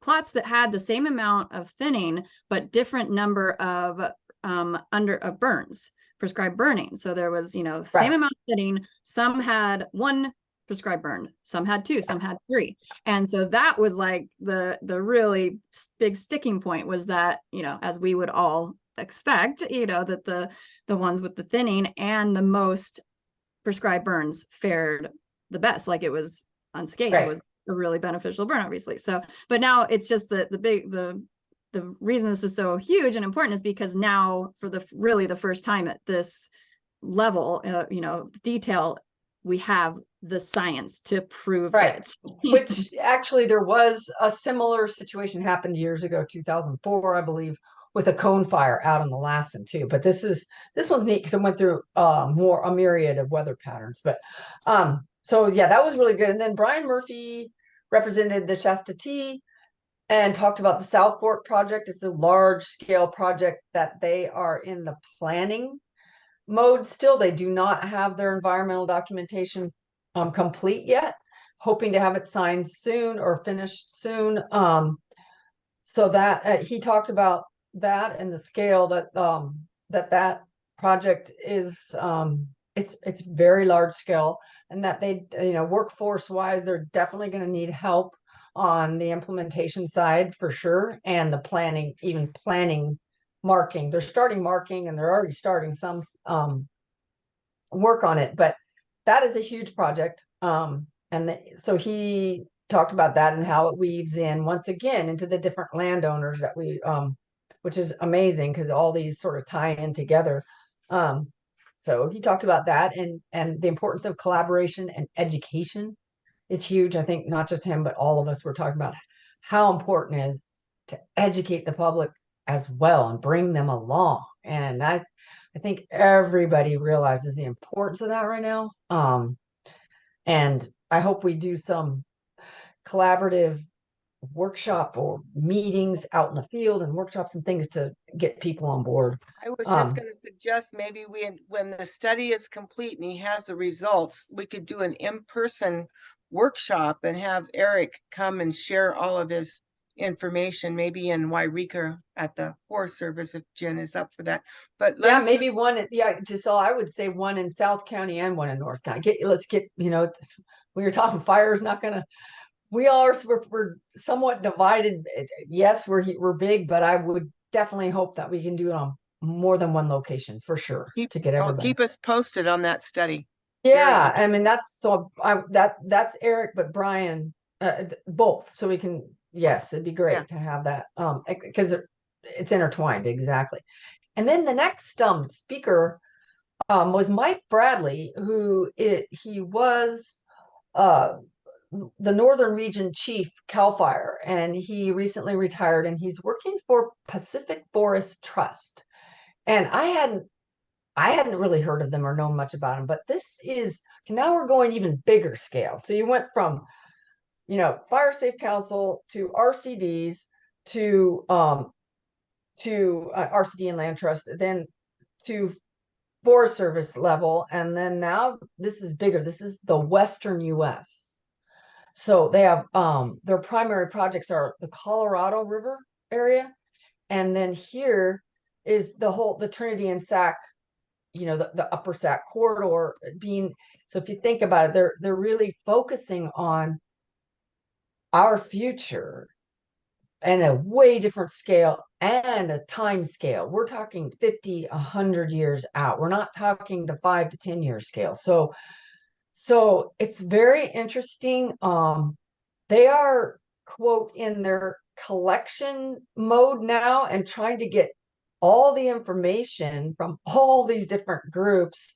Speaker 1: plots that had the same amount of thinning, but different number of burns, prescribed burning. So there was, same amount of thinning. Some had 1 prescribed burn, some had 2, some had 3. And so that was like the really big sticking point, was that, as we would all expect, that the ones with the thinning and the most prescribed burns fared the best. Like, it was unscathed. Right. It was a really beneficial burn, obviously. So, but now it's just the reason this is so huge and important is because now, for the first time at this level, detail, we have the science to prove it.
Speaker 11: Which actually, there was a similar situation happened years ago, 2004, I believe, with a cone fire out on the Lassen too. But this one's neat because it went through a myriad of weather patterns. But so yeah, that was really good. And then Brian Murphy represented the Shasta Tea and talked about the South Fork project. It's a large scale project that they are in the planning mode still. They do not have their environmental documentation complete yet, hoping to have it signed soon or finished soon. So that he talked about that and the scale that that project is. It's very large scale, and that they, workforce wise, they're definitely going to need help on the implementation side for sure, and the planning, even planning, marking. They're starting marking, and they're already starting some work on it, but that is a huge project. So he talked about that and how it weaves in once again into the different landowners that we, which is amazing because all these sort of tie in together. So he talked about that, and the importance of collaboration and education is huge. I think not just him, but all of us were talking about how important it is to educate the public as well and bring them along. And I think everybody realizes the importance of that right now. And I hope we do some collaborative workshop or meetings out in the field and workshops and things to get people on board.
Speaker 2: I was just going to suggest maybe when the study is complete and he has the results, we could do an in-person workshop and have Eric come and share all of his information, maybe in Wairika at the Forest Service, if Jen is up for that. But
Speaker 11: maybe one, Giselle, I would say one in South County and one in North County. Let's get, when you're talking fire is not gonna, we're somewhat divided. Yes, we're big, but I would definitely hope that we can do it on more than one location for sure to get everybody.
Speaker 2: Keep us posted on that study.
Speaker 11: Yeah, I mean, that's Eric, but Brian, both, so we can. Yes, it'd be great to have that, because it's intertwined, exactly. And then the next speaker was Mike Bradley, he was the Northern Region Chief CAL FIRE, and he recently retired, and he's working for Pacific Forest Trust. And I hadn't really heard of them or known much about them, but now we're going even bigger scale. So you went from Fire Safe Council to RCDs to RCD and Land Trust, then to Forest Service level, and then now this is bigger. This is the Western U.S. So they have their primary projects are the Colorado River area, and then here is the Trinity and Sac, the Upper Sac corridor being. So if you think about it, they're really focusing on our future and a way different scale and a time scale. We're talking 50, 100 years out. We're not talking the 5 to 10 year scale. So it's very interesting. They are, quote, in their collection mode now and trying to get all the information from all these different groups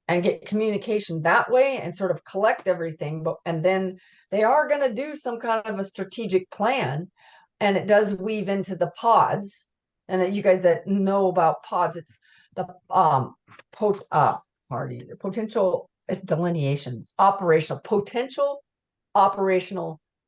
Speaker 11: and get communication that way and sort of collect everything. But and then they are going to do some kind of a strategic plan, and it does weave into the pods. And that you guys that know about pods, it's the potential delineations, operational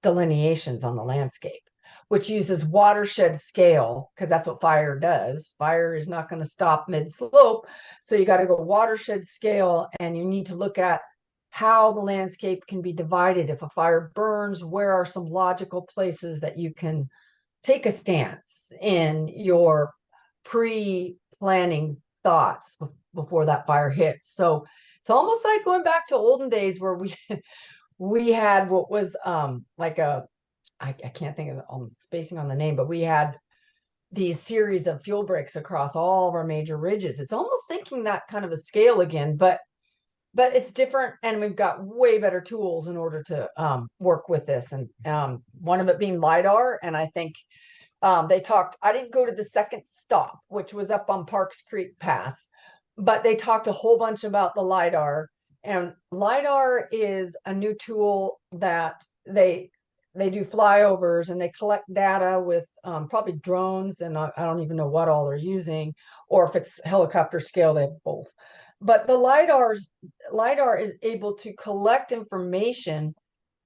Speaker 11: delineations on the landscape, which uses watershed scale, because that's what fire does. Fire is not going to stop mid-slope. So you got to go watershed scale, and you need to look at how the landscape can be divided. If a fire burns, where are some logical places that you can take a stance in your pre-planning thoughts before that fire hits. So it's almost like going back to olden days where we had what was like I can't think of spacing on the name, but we had these series of fuel breaks across all of our major ridges. It's almost thinking that kind of a scale again, but it's different, and we've got way better tools in order to work with this. And one of it being LiDAR, and I think they talked, I didn't go to the second stop, which was up on Parks Creek Pass, but they talked a whole bunch about the LiDAR. And LiDAR is a new tool that they do flyovers, and they collect data with probably drones, and I don't even know what all they're using, or if it's helicopter scale, they have both. But the LiDAR is able to collect information,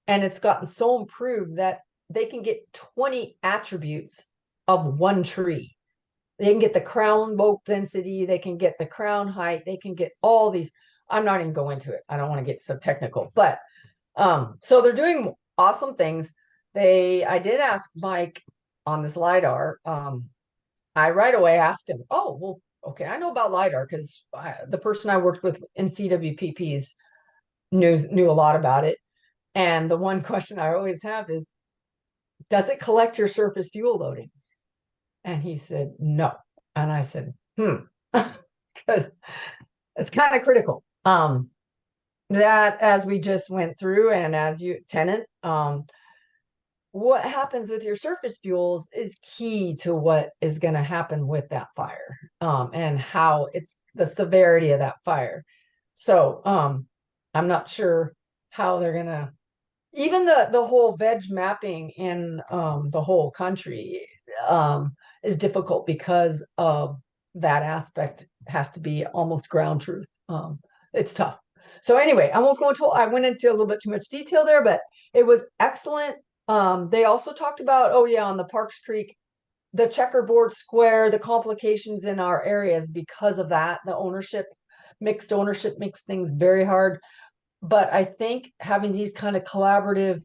Speaker 11: and it's gotten so improved that they can get 20 attributes of one tree. They can get the crown bulk density, they can get the crown height, they can get all these. I'm not even going into it. I don't want to get so technical, but so they're doing awesome things. I did ask Mike on this LiDAR. I right away asked him, oh, well, okay, I know about LiDAR because the person I worked with in CWPPs knew a lot about it. And the one question I always have is, does it collect your surface fuel loadings? And he said, no. And I said, because it's kind of critical. That as we just went through, and as you tenant, what happens with your surface fuels is key to what is going to happen with that fire, and how it's the severity of that fire. So I'm not sure how they're going to, even the whole veg mapping in the whole country is difficult because of that aspect. Has to be almost ground truth. It's tough. So anyway, I went into a little bit too much detail there, but it was excellent. They also talked about, oh yeah, on the Parks Creek, the checkerboard square, the complications in our areas because of that. The mixed ownership makes things very hard. But I think having these kind of collaborative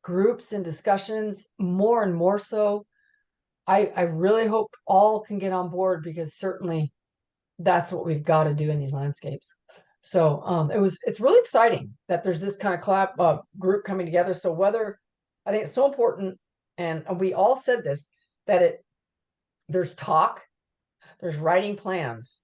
Speaker 11: groups and discussions more and more so, I really hope all can get on board, because certainly that's what we've got to do in these landscapes. So it's really exciting that there's this kind of group coming together. So I think it's so important, and we all said this, that there's talk, there's writing plans,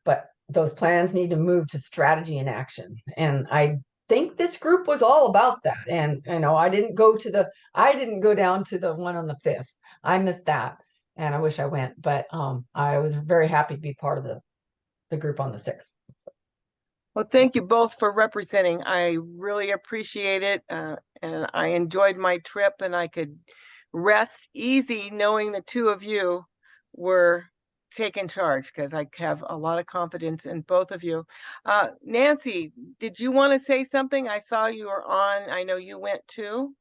Speaker 11: but those plans need to move to strategy and action. And I think this group was all about that. And I didn't go down to the one on the 5th. I missed that, and I wish I went, but I was very happy to be part of the group on the 6th. So.
Speaker 2: Well, thank you both for representing. I really appreciate it. And I enjoyed my trip, and I could rest easy knowing the two of you were taking charge, because I have a lot of confidence in both of you. Nancy, did you want to say something? I saw you were on. I know you went too.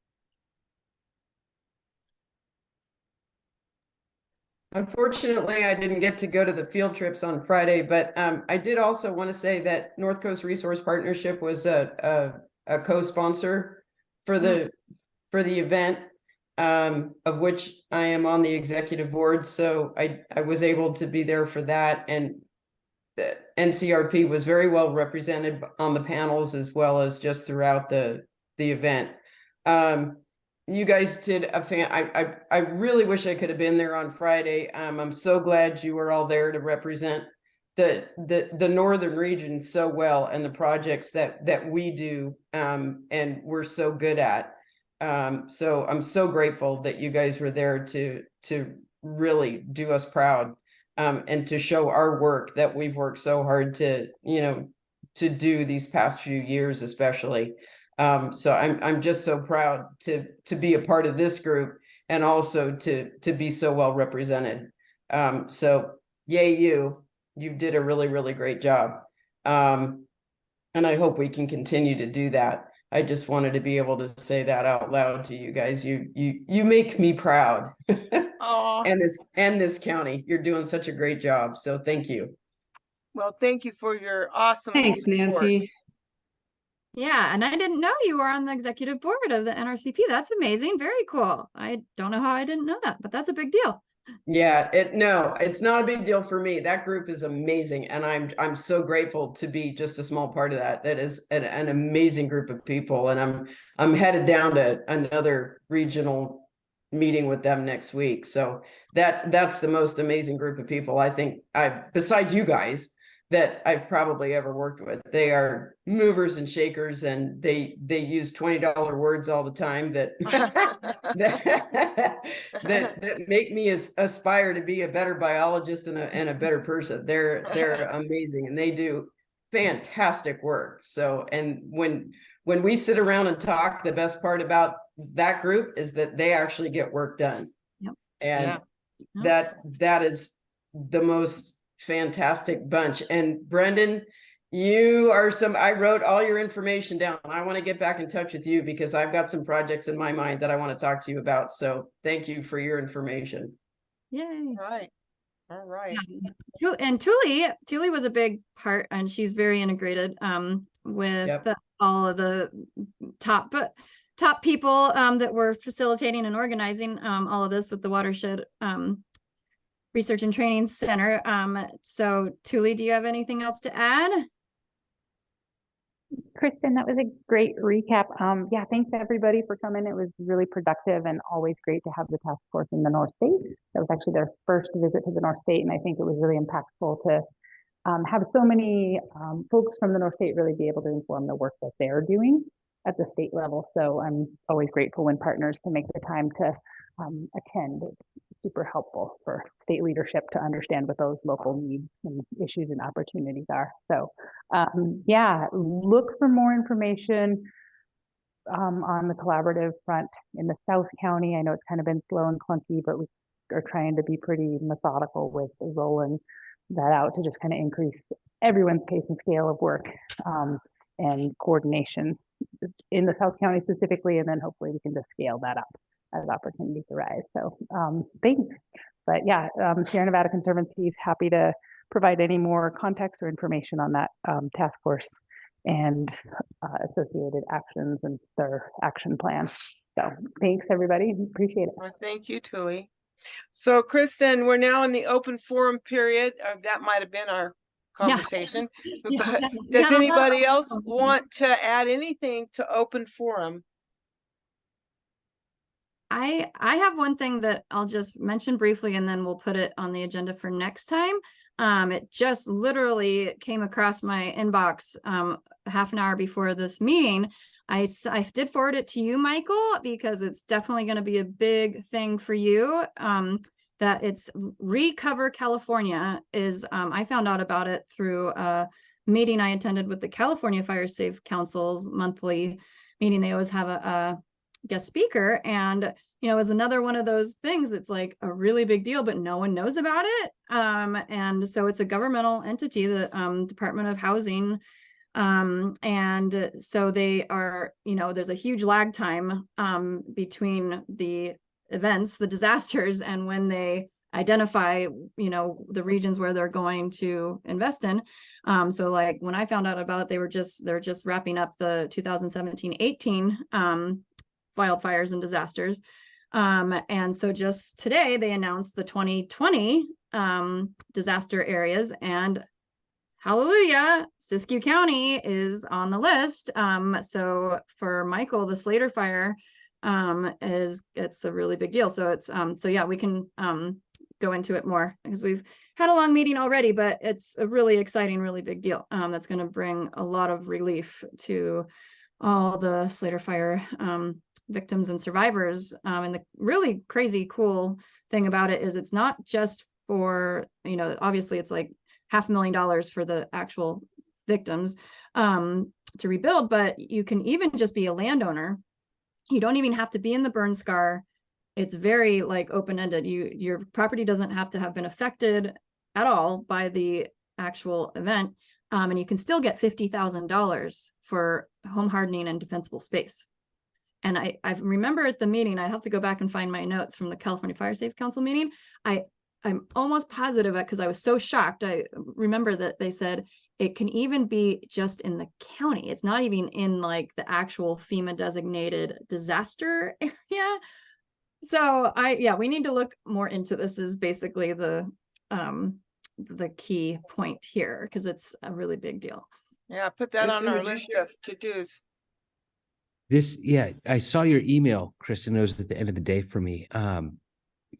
Speaker 14: Unfortunately, I didn't get to go to the field trips on Friday, but I did also want to say that North Coast Resource Partnership was a co-sponsor for the event, of which I am on the executive board. So I was able to be there for that, and the NCRP was very well represented on the panels as well as just throughout the event. You guys did I really wish I could have been there on Friday. I'm so glad you were all there to represent the northern region so well, and the projects that we do and we're so good at. So I'm so grateful that you guys were there to really do us proud, and to show our work that we've worked so hard to do these past few years, especially. So I'm just so proud to be a part of this group and also to be so well represented. So yay you did a really, really great job. And I hope we can continue to do that. I just wanted to be able to say that out loud to you guys. You make me proud.
Speaker 2: Oh,
Speaker 14: and this county. You're doing such a great job. So thank you.
Speaker 2: well, thank you for your awesome
Speaker 3: Thanks,
Speaker 2: support.
Speaker 3: Nancy.
Speaker 1: Yeah, and I didn't know you were on the executive board of the NRCP. That's amazing. Very cool. I don't know how I didn't know that, but that's a big deal.
Speaker 14: Yeah, it's not a big deal for me. That group is amazing, and I'm so grateful to be just a small part of that. That is an amazing group of people, and I'm headed down to another regional meeting with them next week. So that's the most amazing group of people I think besides you guys, that I've probably ever worked with. They are movers and shakers, and they use $20 words all the time that that make me aspire to be a better biologist and a better person. They're amazing, and they do fantastic work. So, and when we sit around and talk, the best part about that group is that they actually get work done.
Speaker 1: Yep.
Speaker 14: And that is the most fantastic bunch. And Brendan, I wrote all your information down. I want to get back in touch with you because I've got some projects in my mind that I want to talk to you about. So thank you for your information.
Speaker 1: Yay.
Speaker 2: All right.
Speaker 1: Yeah. And Thule was a big part, and she's very integrated with all of the top people that were facilitating and organizing all of this with the Watershed Research and Training Center. So Thule, do you have anything else to add?
Speaker 13: Kristen, that was a great recap. Yeah, thanks everybody for coming. It was really productive and always great to have the task force in the North State. That was actually their first visit to the North State, and I think it was really impactful to have so many folks from the North State really be able to inform the work that they're doing at the state level. So I'm always grateful when partners can make the time to attend. It's super helpful for state leadership to understand what those local needs and issues and opportunities are. So yeah, look for more information on the collaborative front in the South County. I know it's kind of been slow and clunky, but we are trying to be pretty methodical with rolling that out to just kind of increase everyone's pace and scale of work and coordination in the South County specifically, and then hopefully we can just scale that up as opportunities arise. So thanks. But yeah, Sierra Nevada Conservancy is happy to provide any more context or information on that task force and associated actions and their action plan. So thanks everybody, appreciate it.
Speaker 2: Well, thank you, Thule. So Kristen, we're now in the open forum period. That might have been our conversation. But does anybody else want to add anything to open forum?
Speaker 1: I have one thing that I'll just mention briefly, and then we'll put it on the agenda for next time. It just literally came across my inbox half an hour before this meeting. I did forward it to you, Michael, because it's definitely going to be a big thing for you. That it's Recover California is, I found out about it through a meeting I attended with the California Fire Safe Council's monthly meeting. They always have a guest speaker, and it was another one of those things. It's like a really big deal, but no one knows about it. And so it's a governmental entity, the Department of Housing. And so they are, there's a huge lag time between the events, the disasters, and when they identify, the regions where they're going to invest in. So like when I found out about it, they're just wrapping up the 2017-18 wildfires and disasters. And so just today they announced the 2020 disaster areas, and hallelujah, Siskiyou County is on the list. So for Michael, the Slater fire it's a really big deal. So it's so yeah, we can go into it more because we've had a long meeting already, but it's a really exciting, really big deal that's going to bring a lot of relief to all the Slater fire victims and survivors. And the really crazy cool thing about it is it's not just for, obviously it's like $500,000 for the actual victims to rebuild, but you can even just be a landowner. You don't even have to be in the burn scar. It's very like open-ended. Your property doesn't have to have been affected at all by the actual event. And you can still get $50,000 for home hardening and defensible space. And I remember at the meeting, I have to go back and find my notes from the California Fire Safe Council meeting. I'm almost positive because I was so shocked. I remember that they said it can even be just in the county. It's not even in like the actual FEMA designated disaster area. So we need to look more into this is basically the key point here, because it's a really big deal.
Speaker 2: Yeah, put that on
Speaker 14: Kristen,
Speaker 2: our
Speaker 14: would you
Speaker 2: list
Speaker 14: share-
Speaker 2: of to-dos.
Speaker 9: I saw your email, Kristen. It was at the end of the day for me.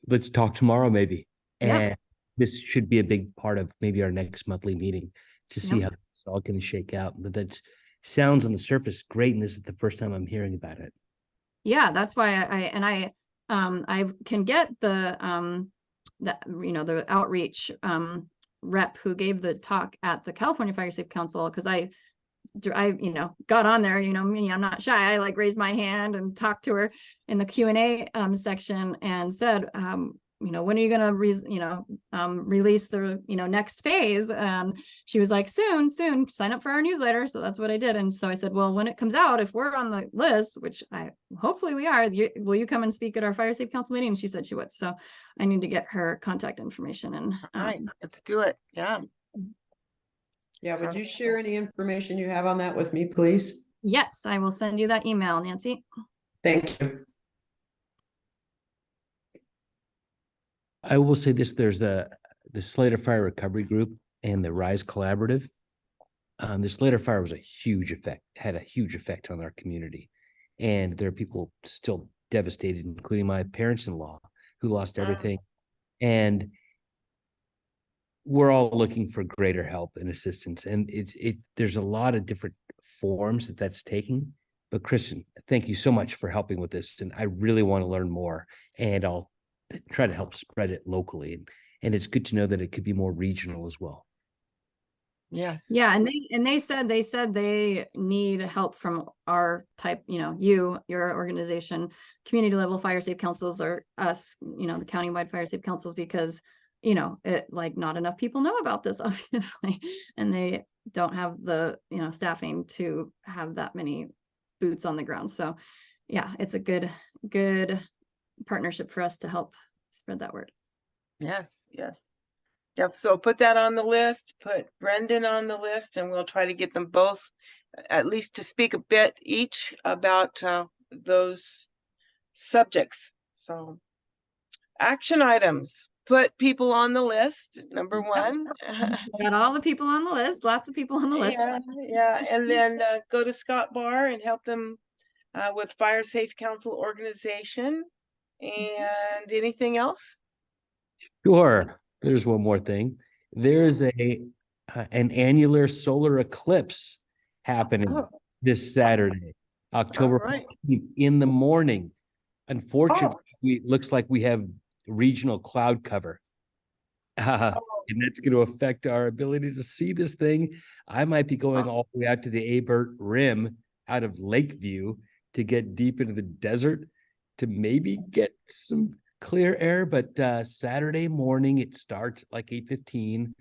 Speaker 9: Let's talk tomorrow, maybe.
Speaker 1: Yeah.
Speaker 9: And this should be a big part of maybe our next monthly meeting to see
Speaker 1: Yep.
Speaker 9: how it's all going to shake out. But that sounds on the surface great, and this is the first time I'm hearing about it.
Speaker 1: Yeah, that's why I can get the the outreach rep who gave the talk at the California Fire Safe Council, because I got on there, me, I'm not shy. I like raised my hand and talked to her in the Q&A section and said, when are you going to release the next phase? And she was like, soon, sign up for our newsletter. So that's what I did. And so I said, well, when it comes out, if we're on the list, which hopefully we are, will you come and speak at our Fire Safe Council meeting? And she said she would. So I need to get her contact information. And
Speaker 2: All right, let's do it. Yeah.
Speaker 14: Yeah, would you share any information you have on that with me, please?
Speaker 1: Yes, I will send you that email, Nancy.
Speaker 14: Thank you.
Speaker 9: I will say this: there's the Slater Fire Recovery Group and the Rise Collaborative. The Slater Fire was had a huge effect on our community, and there are people still devastated, including my parents-in-law who lost everything. And we're all looking for greater help and assistance, and there's a lot of different forms that's taking. But Kristen, thank you so much for helping with this, and I really want to learn more, and I'll try to help spread it locally. And it's good to know that it could be more regional as well.
Speaker 2: Yes.
Speaker 1: Yeah, and they said they need help from our type, your organization, community level fire safe councils, or us, the countywide fire safe councils, because not enough people know about this, obviously, and they don't have the staffing to have that many boots on the ground. So yeah, it's a good partnership for us to help spread that word.
Speaker 2: Yes. Yep. So put that on the list, put Brendan on the list, and we'll try to get them both at least to speak a bit each about those subjects. So action items, put people on the list. Number one.
Speaker 1: Got all the people on the list, lots of people on the list.
Speaker 2: Yeah. And then go to Scott Bar and help them with Fire Safe Council organization. And anything else?
Speaker 9: Sure. There's one more thing. There's an annular solar eclipse happening this Saturday, October 14th in the morning. Unfortunately, it looks like we have regional cloud cover. And that's going to affect our ability to see this thing. I might be going all the way out to the Abert Rim out of Lakeview to get deep into the desert to maybe get some clear air. But Saturday morning, it starts at like 8:15.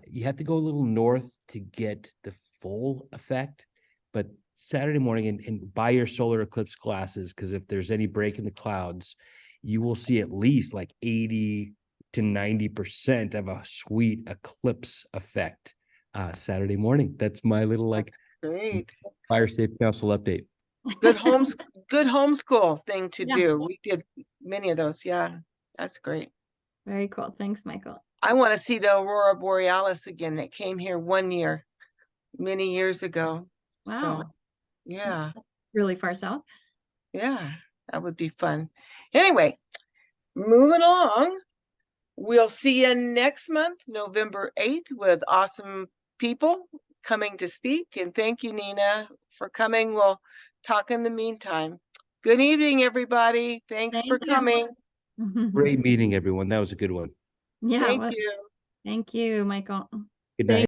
Speaker 9: You have to go a little north to get the full effect. But Saturday morning, and buy your solar eclipse glasses, because if there's any break in the clouds, you will see at least like 80 to 90% of a sweet eclipse effect Saturday morning. That's my little
Speaker 2: great
Speaker 9: Fire Safe Council update.
Speaker 2: Good homeschool thing to do. We did many of those. Yeah, that's great.
Speaker 1: Very cool. Thanks, Michael.
Speaker 2: I want to see the Aurora Borealis again. That came here one year, many years ago.
Speaker 1: Wow.
Speaker 2: So, yeah.
Speaker 1: Really far south.
Speaker 2: Yeah, that would be fun. Anyway, moving along. We'll see you next month, November 8th, with awesome people coming to speak. And thank you, Nina, for coming. We'll talk in the meantime. Good evening, everybody. Thanks for coming.
Speaker 9: Great meeting, everyone. That was a good one.
Speaker 1: Yeah.
Speaker 2: Thank you.
Speaker 1: Thank you, Michael.
Speaker 9: Good night.